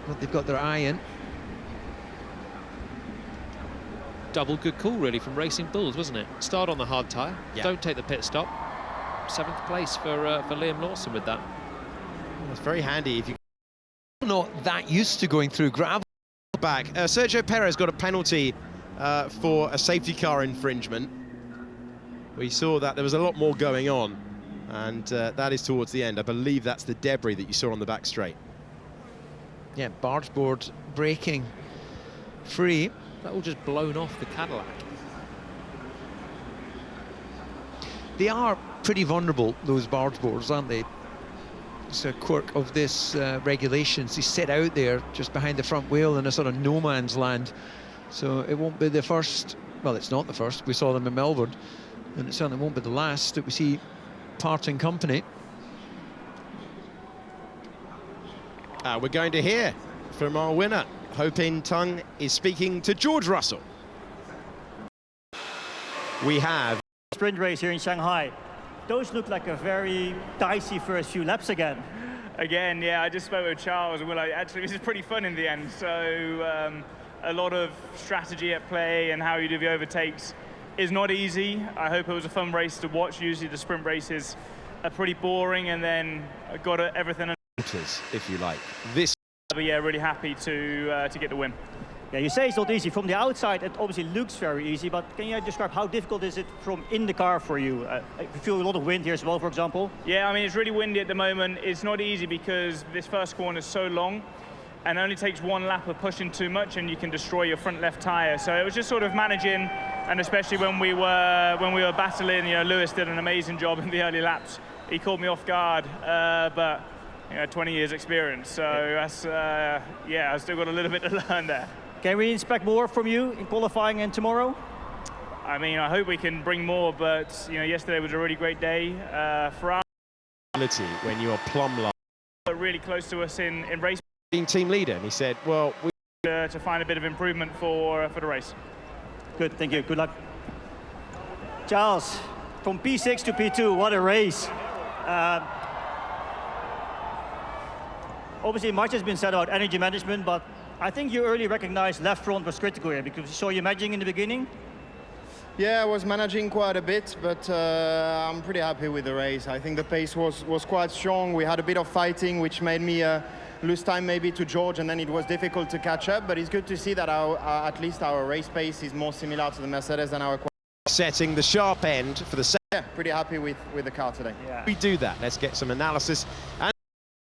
But they've got their eye in. Double good call, really, from Racing Bulls, wasn't it? Start on the hard tyre. Yeah. Don't take the pit stop. 7th place for Liam Lawson with that. It's very handy if you Not that used to going through gravel. back. Sergio Perez got a penalty for a safety car infringement. We saw that there was a lot more going on, and that is towards the end. I believe that's the debris that you saw on the back straight. Yeah, barge board breaking free. That all just blown off the Cadillac. They are pretty vulnerable, those barge boards, aren't they? It's a quirk of this regulations. They sit out there just behind the front wheel in a sort of no man's land. So it won't be the first, well, it's not the first. We saw them in Melbourne, and it certainly won't be the last that we see parting company. We're going to hear from our winner. Ho Pin Tung is speaking to George Russell. We have sprint race here in Shanghai. Those look like a very dicey first few laps again. Again, yeah, I just spoke with Charles and we're like, actually, this is pretty fun in the end. So a lot of strategy at play, and how you do the overtakes is not easy. I hope it was a fun race to watch. Usually the sprint races are pretty boring, and then I got everything. If you like. This. But yeah, really happy to get the win. Yeah, you say it's not easy. From the outside, it obviously looks very easy, but can you describe how difficult is it from in the car for you? You feel a lot of wind here as well, for example? Yeah, I mean, it's really windy at the moment. It's not easy because this first corner is so long, and it only takes one lap of pushing too much and you can destroy your front left tyre. So it was just sort of managing, and especially when we were battling, you know, Lewis did an amazing job in the early laps. He caught me off guard, but you know, 20 years experience, so that's, yeah, I've still got a little bit to learn there. Can we expect more from you in qualifying and tomorrow? I mean, I hope we can bring more, but you know, yesterday was a really great day for us. When you're plumb line. Really close to us in race. Being team leader, and he said, well, we to find a bit of improvement for the race. Good, thank you, good luck. Charles, from P6 to P2, what a race. Obviously, much has been said about energy management, but I think you early recognized left front was critical here, because we saw you managing in the beginning. Yeah, I was managing quite a bit, but I'm pretty happy with the race. I think the pace was quite strong. We had a bit of fighting, which made me lose time maybe to George, and then it was difficult to catch up, but it's good to see that at least our race pace is more similar to the Mercedes than our... Setting the sharp end for the... Yeah, pretty happy with the car today. Yeah. We do that. Let's get some analysis. And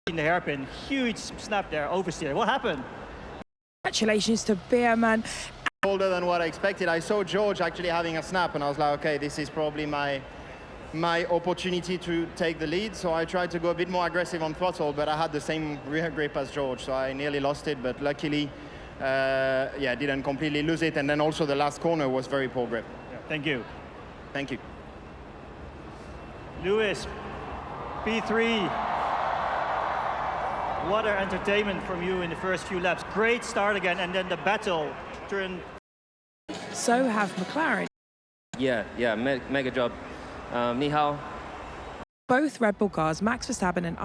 in the hairpin, huge snap there, oversteer. What happened? Congratulations to Beerman. Older than what I expected. I saw George actually having a snap, and I was like, okay, this is probably my opportunity to take the lead. So I tried to go a bit more aggressive on throttle, but I had the same rear grip as George, so I nearly lost it, but luckily, yeah, didn't completely lose it. And then also the last corner was very poor grip. Yeah, thank you. Thank you. Lewis, P3. What an entertainment from you in the first few laps. Great start again, and then the battle turned. So have McLaren. Yeah, mega job. Ni hao. Both Red Bull cars, Max Verstappen and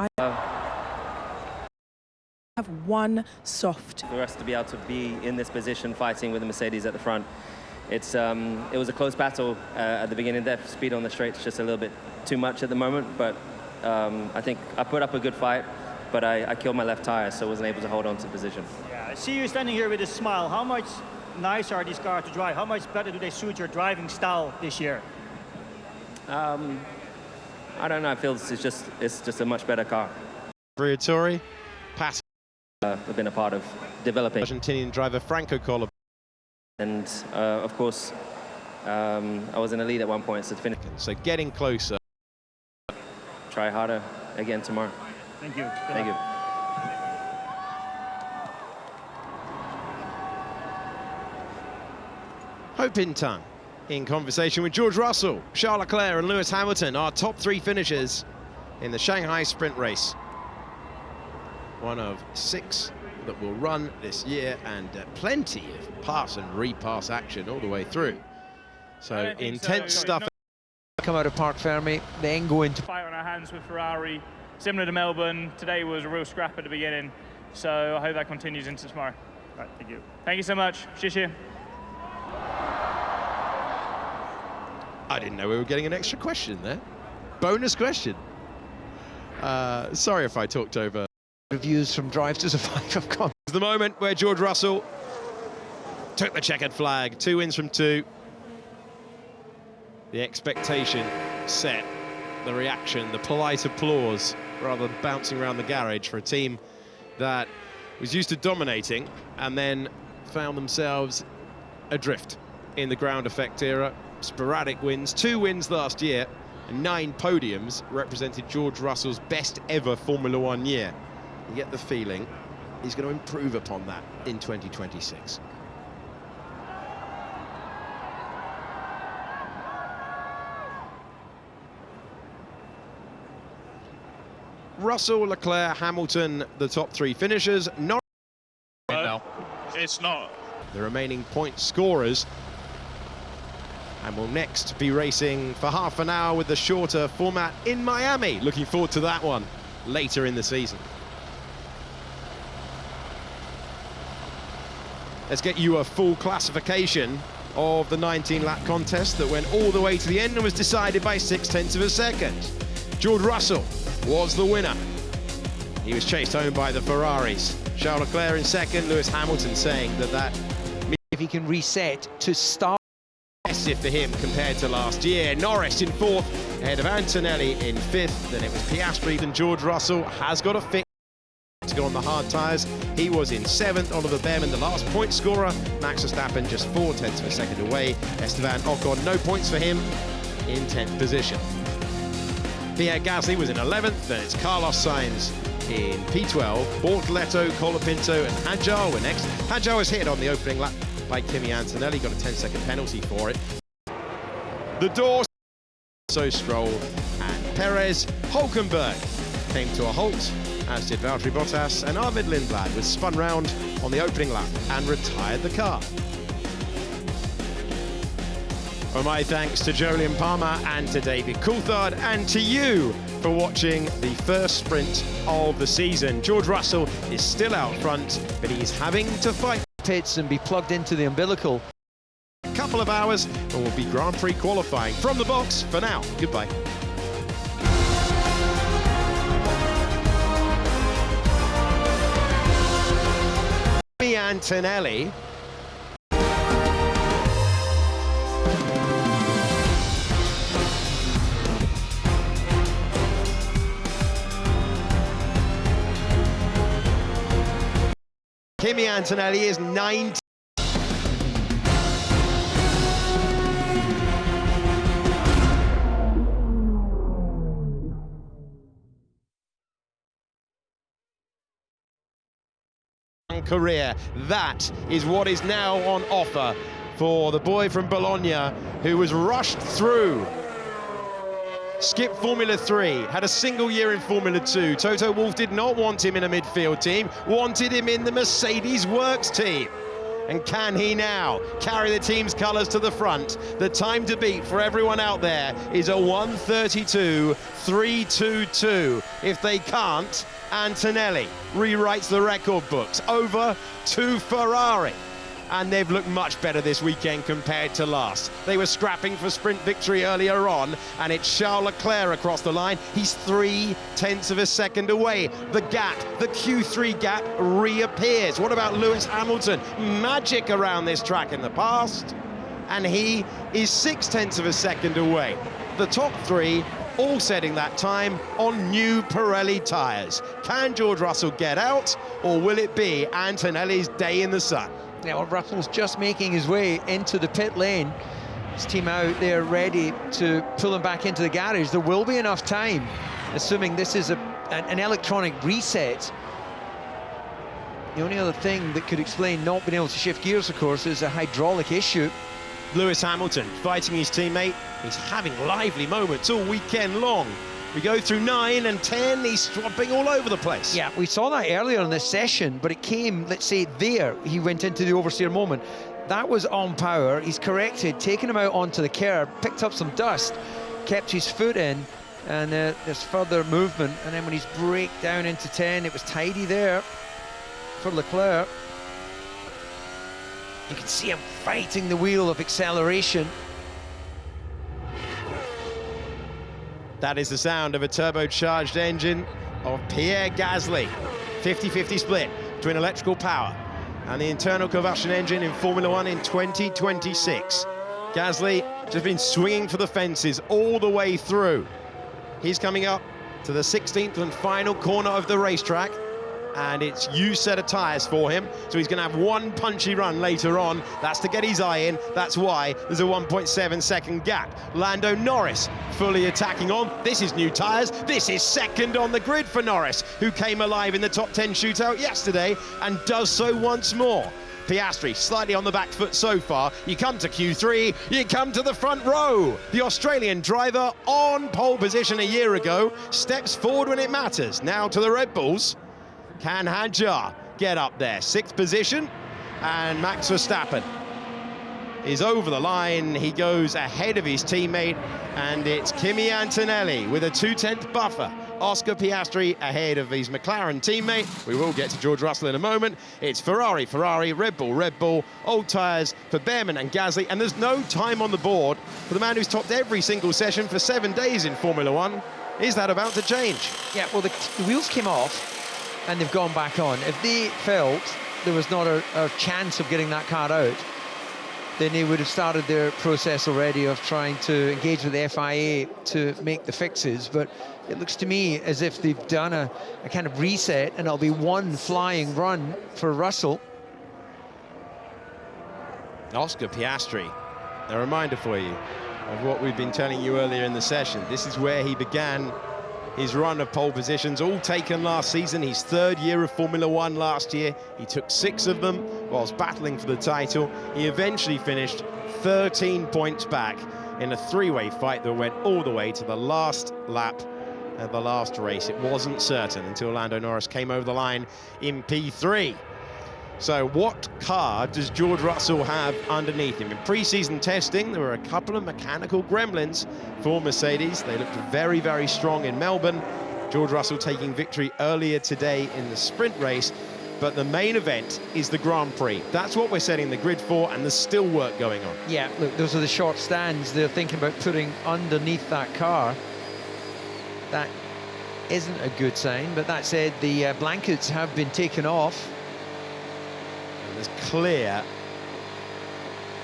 have one soft. For us to be able to be in this position fighting with the Mercedes at the front, it was a close battle at the beginning there. Speed on the straight is just a little bit too much at the moment, but I think I put up a good fight, but I killed my left tire, so I wasn't able to hold on to the position. Yeah, I see you standing here with a smile. How much nicer are these cars to drive? How much better do they suit your driving style this year? I don't know, I feel it's just a much better car. Briatore, pass. I've been a part of developing. Argentinian driver Franco Colombo. And of course, I was in the lead at one point, so to finish. So getting closer. Try harder again tomorrow. Thank you. Thank you. Hope in tongue. In conversation with George Russell, Charles Leclerc and Lewis Hamilton, our top 3 finishers in the Shanghai sprint race. One of 6 that will run this year, and plenty of pass and repass action all the way through. So intense stuff. Come out of Parc Fermé, then go into fight on our hands with Ferrari. Similar to Melbourne, today was a real scrap at the beginning, so I hope that continues into tomorrow. Right, thank you. Thank you so much. Xie. I didn't know we were getting an extra question there. Bonus question. Sorry if I talked over. reviews from Drive to Survive have gone. The moment where George Russell took the checkered flag, 2 wins from 2. The expectation set, the reaction, the polite applause, rather than bouncing around the garage for a team that was used to dominating and then found themselves adrift in the ground effect era. Sporadic wins, 2 wins last year, and 9 podiums represented George Russell's best ever Formula One year. You get the feeling he's going to improve upon that in 2026. Russell, Leclerc, Hamilton, the top 3 finishers. No, it's not. The remaining point scorers. And will next be racing for half an hour with the shorter format in Miami. Looking forward to that one later in the season. Let's get you a full classification of the 19-lap contest that went all the way to the end and was decided by 0.6 of a second. George Russell was the winner. He was chased home by the Ferraris. Charles Leclerc in second, Lewis Hamilton saying that if he can reset to start impressive for him compared to last year. Norris in 4th, ahead of Antonelli in 5th. Then it was Piastri, and George Russell has got a fix to go on the hard tyres. He was in 7th. Oliver Behrman, the last point scorer. Max Verstappen just 0.4 of a second away. Esteban Ocon, no points for him, in 10th position. Pierre Gasly was in 11th. Then it's Carlos Sainz in P12. Bortoleto, Colapinto and Hadjar were next. Hadjar was hit on the opening lap by Kimi Antonelli, got a 10-second penalty for it. The doors, so Stroll and Perez. Hulkenberg came to a halt, as did Valtteri Bottas, and Arvid Lindblad was spun round on the opening lap and retired the car. Well, my thanks to Jolyon Palmer and to David Coulthard and to you for watching the first sprint of the season. George Russell is still out front, but he's having to fight pits and be plugged into the umbilical. A couple of hours and we'll be Grand Prix qualifying from the box. For now, goodbye. Kimi Antonelli. Kimi Antonelli is 19. Career. That is what is now on offer for the boy from Bologna who was rushed through. Skipped Formula 3, had a single year in Formula 2. Toto Wolff did not want him in a midfield team, wanted him in the Mercedes Works team. And can he now carry the team's colours to the front? The time to beat for everyone out there is a 1:32.322. If they can't, Antonelli rewrites the record books over to Ferrari. And they've looked much better this weekend compared to last. They were scrapping for sprint victory earlier on, and it's Charles Leclerc across the line. He's 0.3 of a second away. The gap, the Q3 gap, reappears. What about Lewis Hamilton? Magic around this track in the past, and he is 0.6 of a second away. The top three all setting that time on new Pirelli tyres. Can George Russell get out, or will it be Antonelli's day in the sun? Now, Russell's just making his way into the pit lane. His team out there ready to pull him back into the garage. There will be enough time, assuming this is an electronic reset. The only other thing that could explain not being able to shift gears, of course, is a hydraulic issue. Lewis Hamilton fighting his teammate. He's having lively moments all weekend long. We go through 9 and 10, he's swapping all over the place. Yeah, we saw that earlier in this session, but it came, let's say, there. He went into the oversteer moment. That was on power. He's corrected, taken him out onto the curb, picked up some dust, kept his foot in, and there's further movement. And then when he's braked down into 10, it was tidy there for Leclerc. You can see him fighting the wheel of acceleration. That is the sound of a turbocharged engine of Pierre Gasly. 50-50 split between electrical power and the internal combustion engine in Formula One in 2026. Gasly just been swinging for the fences all the way through. He's coming up to the 16th and final corner of the racetrack, and it's used set of tyres for him, so he's going to have one punchy run later on. That's to get his eye in. That's why there's a 1.7 second gap. Lando Norris fully attacking on. This is new tyres. This is second on the grid for Norris, who came alive in the top 10 shootout yesterday and does so once more. Piastri slightly on the back foot so far. You come to Q3, you come to the front row. The Australian driver on pole position a year ago steps forward when it matters. Now to the Red Bulls. Can Hadjar get up there? 6th position, and Max Verstappen is over the line. He goes ahead of his teammate, and it's Kimi Antonelli with a 2/10 buffer. Oscar Piastri ahead of his McLaren teammate. We will get to George Russell in a moment. It's Ferrari, Red Bull, old tyres for Behrman and Gasly, and there's no time on the board for the man who's topped every single session for 7 days in Formula One. Is that about to change? Yeah, well, the wheels came off, and they've gone back on. If they felt there was not a chance of getting that car out, then they would have started their process already of trying to engage with the FIA to make the fixes. But it looks to me as if they've done a kind of reset, and it'll be one flying run for Russell. Oscar Piastri, a reminder for you of what we've been telling you earlier in the session. This is where he began his run of pole positions, all taken last season. His 3rd year of Formula One last year. He took 6 of them whilst battling for the title. He eventually finished 13 points back in a 3-way fight that went all the way to the last lap of the last race. It wasn't certain until Lando Norris came over the line in P3. So what car does George Russell have underneath him? In pre-season testing, there were a couple of mechanical gremlins for Mercedes. They looked very, very strong in Melbourne. George Russell taking victory earlier today in the sprint race. But the main event is the Grand Prix. That's what we're setting the grid for, and there's still work going on. Yeah, look, those are the short stands they're thinking about putting underneath that car. That isn't a good sign, but that said, the blankets have been taken off. There's clear,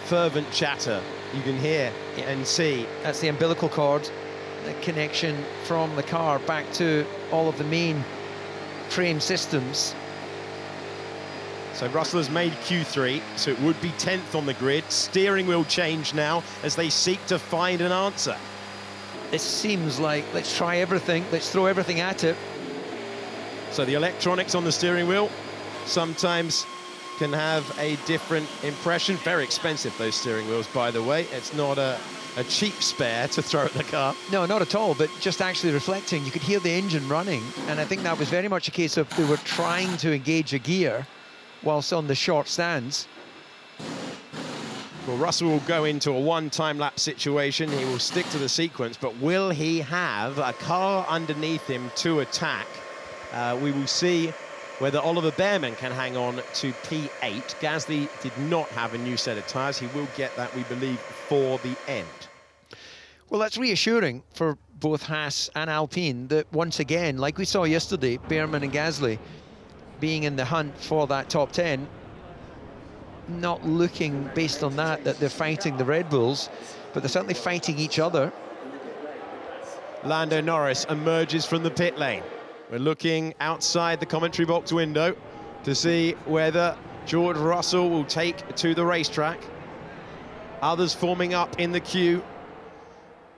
fervent chatter you can hear and see. That's the umbilical cord, the connection from the car back to all of the main frame systems. So Russell has made Q3, so it would be 10th on the grid. Steering wheel change now as they seek to find an answer. This seems like, let's try everything, let's throw everything at it. So the electronics on the steering wheel sometimes can have a different impression. Very expensive, those steering wheels, by the way. It's not a cheap spare to throw at the car. No, not at all, but just actually reflecting, you could hear the engine running, and I think that was very much a case of they were trying to engage a gear whilst on the short stands. Well, Russell will go into a one-time lap situation. He will stick to the sequence, but will he have a car underneath him to attack? We will see whether Oliver Bearman can hang on to P8. Gasly did not have a new set of tyres. He will get that, we believe, for the end. Well, that's reassuring for both Haas and Alpine that once again, like we saw yesterday, Bearman and Gasly being in the hunt for that top 10, not looking based on that they're fighting the Red Bulls, but they're certainly fighting each other. Lando Norris emerges from the pit lane. We're looking outside the commentary box window to see whether George Russell will take to the racetrack. Others forming up in the queue,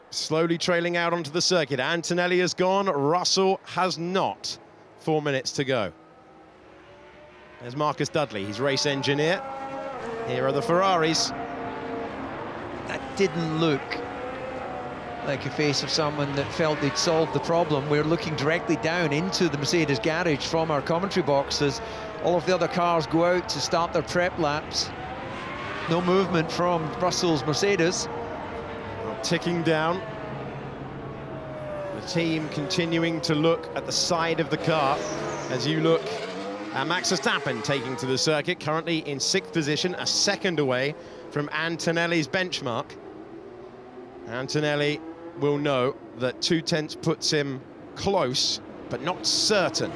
slowly trailing out onto the circuit. Antonelli has gone, Russell has not. 4 minutes to go. There's Marcus Dudley, he's race engineer. Here are the Ferraris. That didn't look like a face of someone that felt they'd solved the problem. We're looking directly down into the Mercedes garage from our commentary box as all of the other cars go out to start their prep laps. No movement from Russell's Mercedes. Ticking down. The team continuing to look at the side of the car as you look at Max Verstappen taking to the circuit, currently in 6th position, a second away from Antonelli's benchmark. Antonelli will know that 2/10 puts him close, but not certain.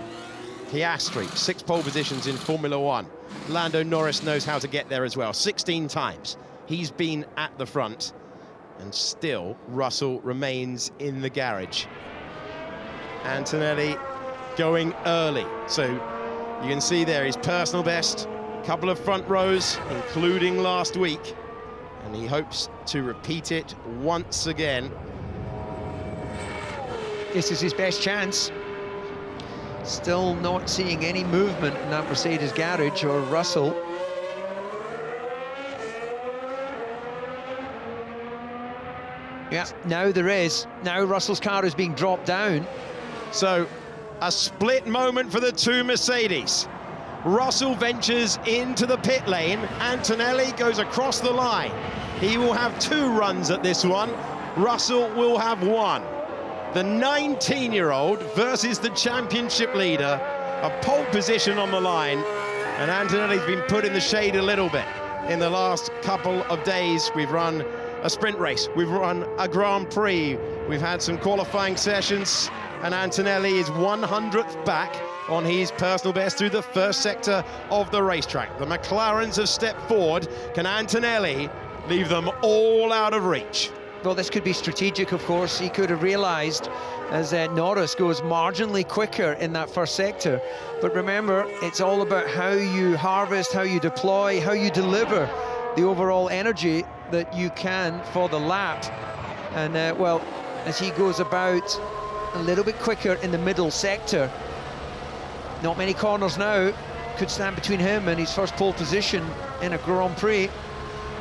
Piastri, 6 pole positions in Formula One. Lando Norris knows how to get there as well, 16 times. He's been at the front, and still Russell remains in the garage. Antonelli going early, so you can see there his personal best, couple of front rows, including last week, and he hopes to repeat it once again. This is his best chance. Still not seeing any movement in that Mercedes garage or Russell. Yeah, now there is. Now Russell's car is being dropped down. So a split moment for the two Mercedes. Russell ventures into the pit lane. Antonelli goes across the line. He will have 2 runs at this one. Russell will have 1. The 19-year-old versus the championship leader. A pole position on the line. And Antonelli's been put in the shade a little bit. In the last couple of days, we've run a sprint race. We've run a Grand Prix. We've had some qualifying sessions. And Antonelli is 100th back on his personal best through the first sector of the racetrack. The McLarens have stepped forward. Can Antonelli leave them all out of reach? Well, this could be strategic, of course. He could have realised as Norris goes marginally quicker in that first sector. But remember, it's all about how you harvest, how you deploy, how you deliver the overall energy that you can for the lap. And, well, as he goes about a little bit quicker in the middle sector, not many corners now could stand between him and his first pole position in a Grand Prix.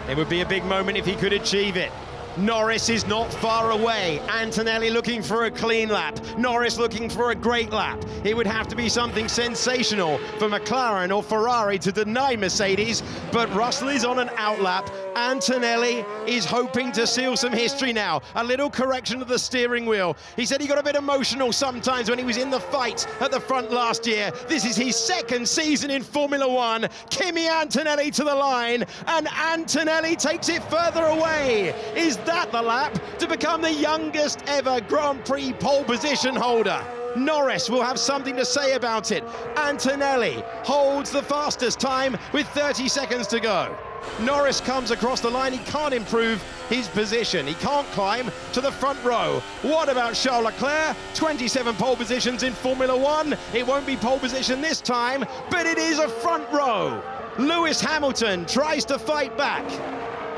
It would be a big moment if he could achieve it. Norris is not far away. Antonelli looking for a clean lap. Norris looking for a great lap. It would have to be something sensational for McLaren or Ferrari to deny Mercedes, but Russell is on an outlap. Antonelli is hoping to seal some history now. A little correction of the steering wheel. He said he got a bit emotional sometimes when he was in the fight at the front last year. This is his 2nd season in Formula One. Kimi Antonelli to the line, and Antonelli takes it further away. Is that the lap to become the youngest ever Grand Prix pole position holder? Norris will have something to say about it. Antonelli holds the fastest time with 30 seconds to go. Norris comes across the line. He can't improve his position. He can't climb to the front row. What about Charles Leclerc? 27 pole positions in Formula One. It won't be pole position this time, but it is a front row. Lewis Hamilton tries to fight back.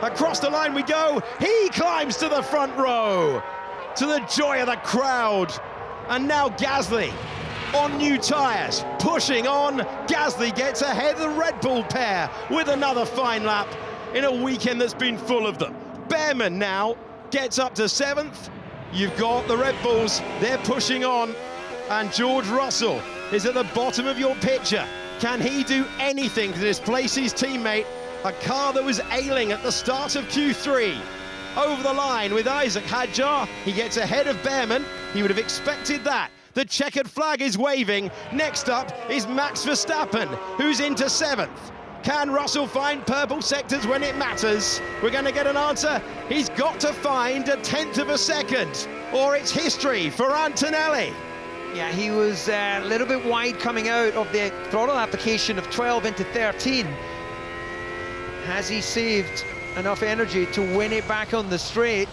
Across the line we go. He climbs to the front row, to the joy of the crowd. And now Gasly on new tyres, pushing on. Gasly gets ahead of the Red Bull pair with another fine lap in a weekend that's been full of them. Bearman now gets up to 7th. You've got the Red Bulls, they're pushing on. And George Russell is at the bottom of your picture. Can he do anything to displace his teammate A car that was ailing at the start of Q3. Over the line with Isaac Hadjar. He gets ahead of Behrman. He would have expected that. The checkered flag is waving. Next up is Max Verstappen, who's into 7th. Can Russell find purple sectors when it matters? We're going to get an answer. He's got to find a 10th of a second, or it's history for Antonelli. Yeah, he was a little bit wide coming out of the throttle application of 12 into 13. Has he saved enough energy to win it back on the straight?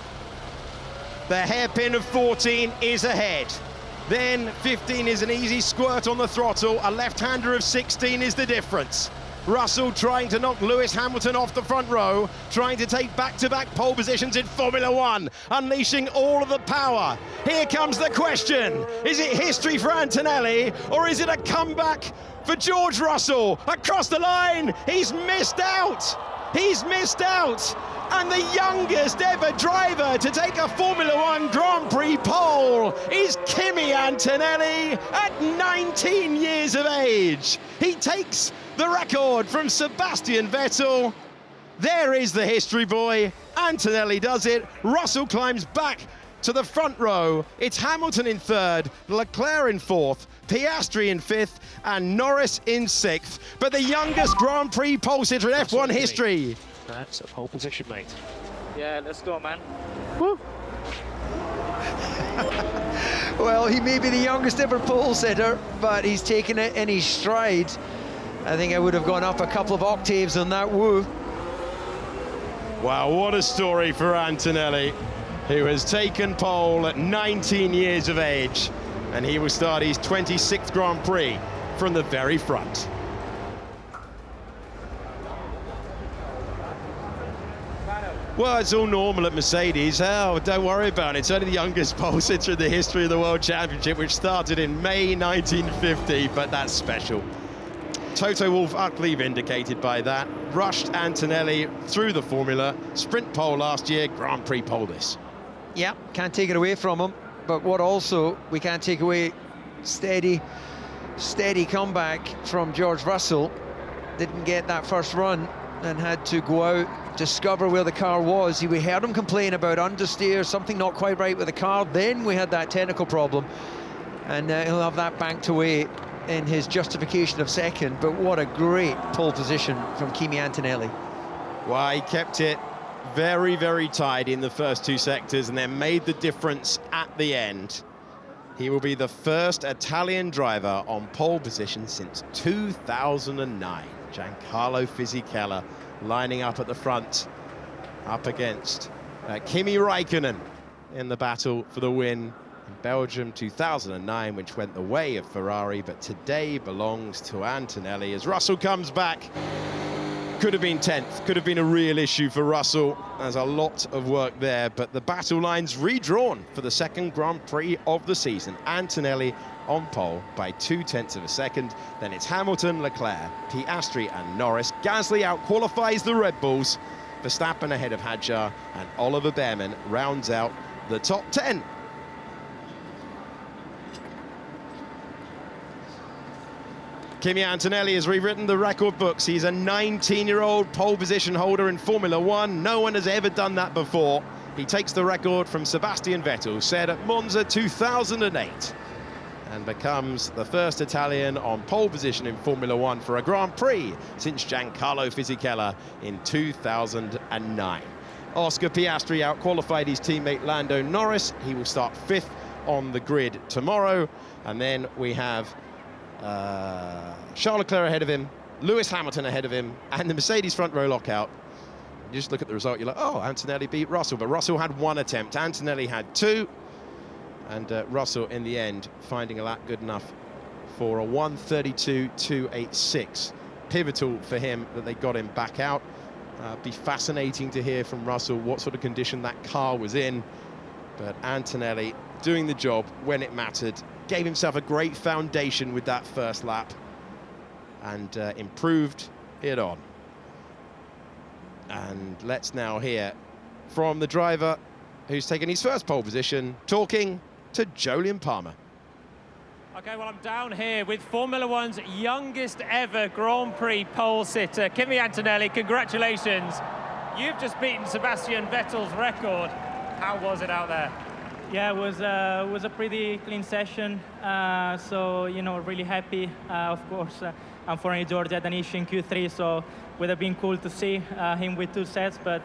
The hairpin of 14 is ahead. Then 15 is an easy squirt on the throttle. A left-hander of 16 is the difference. Russell trying to knock Lewis Hamilton off the front row, trying to take back-to-back pole positions in Formula One, unleashing all of the power. Here comes the question. Is it history for Antonelli, or is it a comeback for George Russell? Across the line, he's missed out. He's missed out. And the youngest ever driver to take a Formula One Grand Prix pole is Kimi Antonelli at 19 years of age. He takes the record from Sebastian Vettel. There is the history boy. Antonelli does it. Russell climbs back to the front row. It's Hamilton in 3rd, Leclerc in 4th, Piastri in 5th, and Norris in 6th. But the youngest Grand Prix pole sitter in F1 history. That's a pole position, mate. Yeah, let's go, man. Woo. Well, he may be the youngest ever pole sitter, but he's taken it in his stride. I think I would have gone up a couple of octaves on that woo. Wow, what a story for Antonelli, who has taken pole at 19 years of age, and he will start his 26th Grand Prix from the very front. Well, it's all normal at Mercedes. Oh, don't worry about it. It's only the youngest pole sitter in the history of the World Championship, which started in May 1950, but that's special. Toto Wolff utterly vindicated by that. Rushed Antonelli through the formula. Sprint pole last year, Grand Prix pole this. Yeah, can't take it away from him. But what also we can't take away, steady comeback from George Russell. Didn't get that first run and had to go out, discover where the car was. We heard him complain about understeer, something not quite right with the car. Then we had that technical problem, and he'll have that banked away in his justification of 2nd. But what a great pole position from Kimi Antonelli. Well, he kept it very, very tight in the first 2 sectors and then made the difference at the end. He will be the first Italian driver on pole position since 2009. Giancarlo Fisichella lining up at the front, up against Kimi Räikkönen in the battle for the win in Belgium 2009, which went the way of Ferrari, but today belongs to Antonelli as Russell comes back. Could have been 10th, could have been a real issue for Russell. There's a lot of work there, but the battle line's redrawn for the 2nd Grand Prix of the season. Antonelli on pole by 0.2 of a second. Then it's Hamilton, Leclerc, Piastri and Norris. Gasly out-qualifies the Red Bulls. Verstappen ahead of Hadjar, and Oliver Behrman rounds out the top 10. Kimi Antonelli has rewritten the record books. He's a 19-year-old pole position holder in Formula One. No one has ever done that before. He takes the record from Sebastian Vettel, set at Monza 2008, and becomes the first Italian on pole position in Formula One for a Grand Prix since Giancarlo Fisichella in 2009. Oscar Piastri out-qualified his teammate Lando Norris. He will start 5th on the grid tomorrow. And then we have Charles Leclerc ahead of him, Lewis Hamilton ahead of him, and the Mercedes front row lockout. You just look at the result, you're like, oh, Antonelli beat Russell, but Russell had 1 attempt, Antonelli had 2, and Russell in the end finding a lap good enough for a 1:32.286. Pivotal for him that they got him back out. Be fascinating to hear from Russell what sort of condition that car was in, but Antonelli doing the job when it mattered. Gave himself a great foundation with that first lap and improved it on. And let's now hear from the driver who's taken his first pole position, talking to Jolyon Palmer. Okay, well, I'm down here with Formula One's youngest ever Grand Prix pole sitter, Kimi Antonelli. Congratulations. You've just beaten Sebastian Vettel's record. How was it out there? Yeah, it was a pretty clean session. So, you know, really happy. Of course, unfortunately, George had an issue in Q3, so it would have been cool to see him with 2 sets. But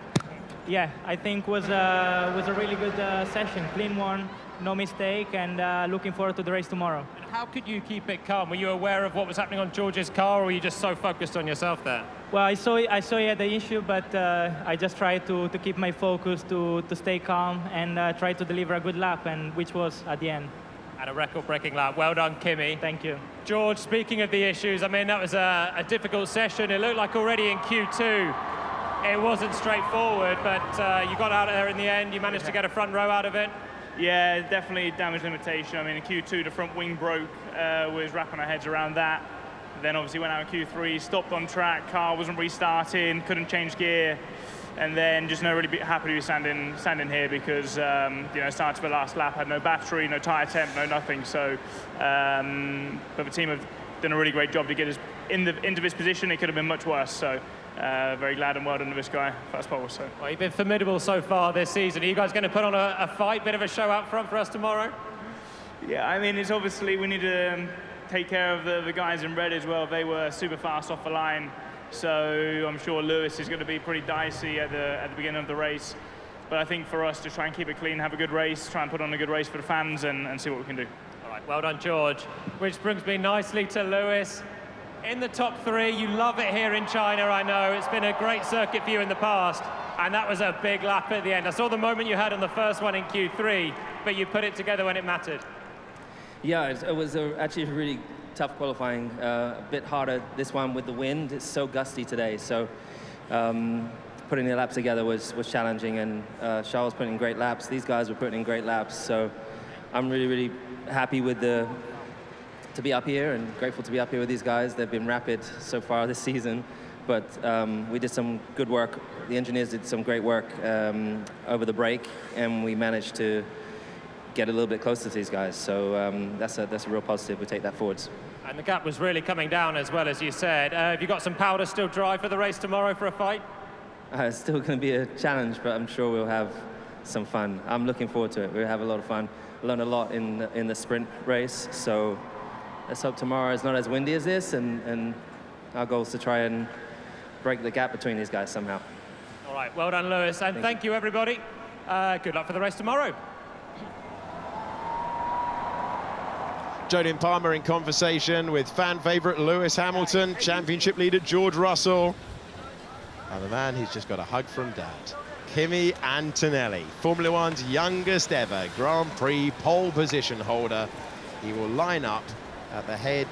yeah, I think was a really good session. Clean one, no mistake, and looking forward to the race tomorrow. And how could you keep it calm? Were you aware of what was happening on George's car, or were you just so focused on yourself there? Well, I saw he had the issue, but I just tried to keep my focus, to stay calm, and try to deliver a good lap, and which was at the end. And a record-breaking lap. Well done, Kimi. Thank you. George, speaking of the issues, I mean, that was a difficult session. It looked like already in Q2 it wasn't straightforward, but you got out of there in the end. You managed to get a front row out of it. Yeah, definitely damage limitation. I mean, in Q2, the front wing broke. Was wrapping our heads around that. Then obviously went out in Q3, stopped on track, car wasn't restarting, couldn't change gear, and then just really happy to be standing here because you know, started the last lap, had no battery, no tyre temp, no nothing. So, but the team have done a really great job to get us into this position. It could have been much worse. So. Very glad and well done to this guy, first pole. So. Well, you've been formidable so far this season. Are you guys going to put on a fight, bit of a show out front for us tomorrow? Yeah, I mean, it's obviously we need to take care of the guys in red as well. They were super fast off the line, so I'm sure Lewis is going to be pretty dicey at the beginning of the race. But I think for us to try and keep it clean, have a good race, try and put on a good race for the fans, and see what we can do. All right, well done, George. Which brings me nicely to Lewis. In the top 3, you love it here in China, I know. It's been a great circuit for you in the past, and that was a big lap at the end. I saw the moment you had on the first one in Q3, but you put it together when it mattered. Yeah, it was actually a really tough qualifying, a bit harder this one with the wind. It's so gusty today, so putting the laps together was challenging, and Charles putting in great laps. These guys were putting in great laps, so I'm really, really happy with to be up here and grateful to be up here with these guys. They've been rapid so far this season, but we did some good work. The engineers did some great work over the break, and we managed to get a little bit closer to these guys. So that's a real positive. We take that forwards. And the gap was really coming down as well, as you said. Have you got some powder still dry for the race tomorrow for a fight? It's still going to be a challenge, but I'm sure we'll have some fun. I'm looking forward to it. We'll have a lot of fun. Learn a lot in the sprint race, so let's hope tomorrow is not as windy as this, and our goal is to try and break the gap between these guys somehow. All right, well done, Lewis, and thank you, everybody. Good luck for the race tomorrow. Jolyon Palmer in conversation with fan favourite Lewis Hamilton, championship leader George Russell, and the man who's just got a hug from Dad, Kimi Antonelli, Formula One's youngest ever Grand Prix pole position holder. He will line up at the head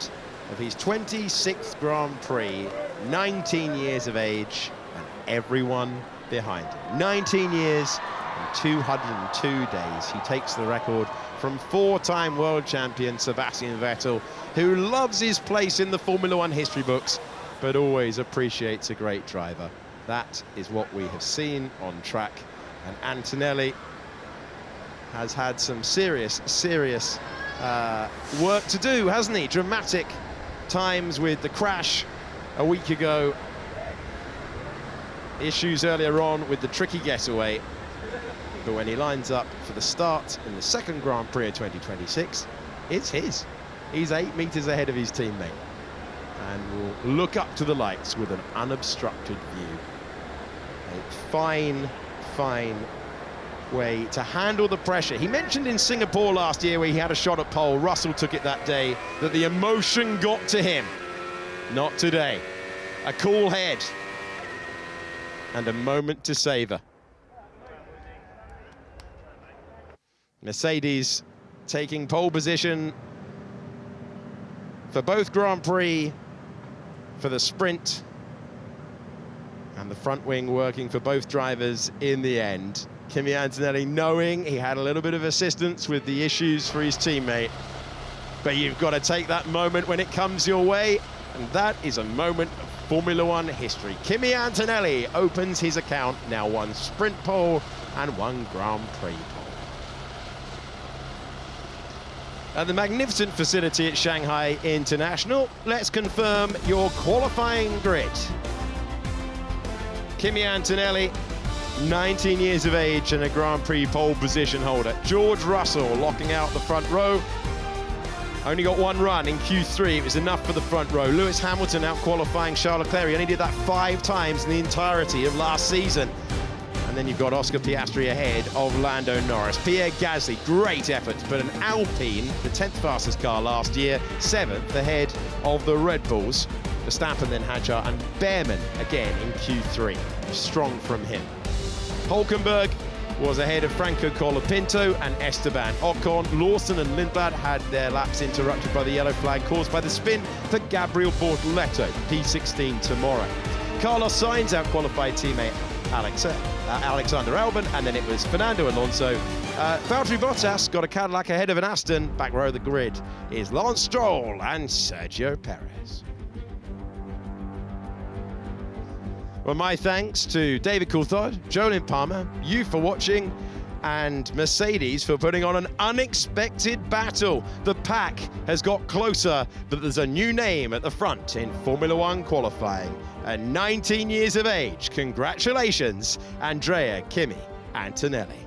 of his 26th Grand Prix, 19 years of age, and everyone behind him. 19 years and 202 days. He takes the record from 4-time world champion Sebastian Vettel, who loves his place in the Formula One history books, but always appreciates a great driver. That is what we have seen on track, and Antonelli has had some serious work to do, hasn't he? Dramatic times with the crash a week ago, issues earlier on with the tricky getaway, but when he lines up for the start in the second Grand Prix of 2026, it's his. He's 8 meters ahead of his teammate and will look up to the lights with an unobstructed view. A fine way to handle the pressure. He mentioned in Singapore last year where he had a shot at pole, Russell took it that day, that the emotion got to him. Not today. A cool head and a moment to savor. Mercedes taking pole position for both Grand Prix, for the sprint, and the front wing working for both drivers in the end. Kimi Antonelli knowing he had a little bit of assistance with the issues for his teammate, but you've got to take that moment when it comes your way, and that is a moment of Formula One history. Kimi Antonelli opens his account, now 1 sprint pole and 1 Grand Prix pole. At the magnificent facility at Shanghai International, let's confirm your qualifying grid. Kimi Antonelli, 19 years of age and a Grand Prix pole position holder. George Russell locking out the front row. Only got one run in Q3, it was enough for the front row. Lewis Hamilton out qualifying Charles Leclerc. He only did that 5 times in the entirety of last season. And then you've got Oscar Piastri ahead of Lando Norris. Pierre Gasly, great effort, but an Alpine, the 10th fastest car last year, 7th ahead of the Red Bulls. Verstappen, then Hadjar, and Behrman again in Q3. Strong from him. Hulkenberg was ahead of Franco Colapinto and Esteban Ocon. Lawson and Lindblad had their laps interrupted by the yellow flag caused by the spin for Gabriel Bortoleto, P16 tomorrow. Carlos Sainz out-qualified teammate Alexander Albon, and then it was Fernando Alonso. Valtteri Bottas got a Cadillac ahead of an Aston. Back row of the grid is Lance Stroll and Sergio Perez. Well, my thanks to David Coulthard, Jolyn Palmer, you for watching, and Mercedes for putting on an unexpected battle. The pack has got closer, but there's a new name at the front in Formula One qualifying. At 19 years of age, congratulations, Andrea Kimi Antonelli.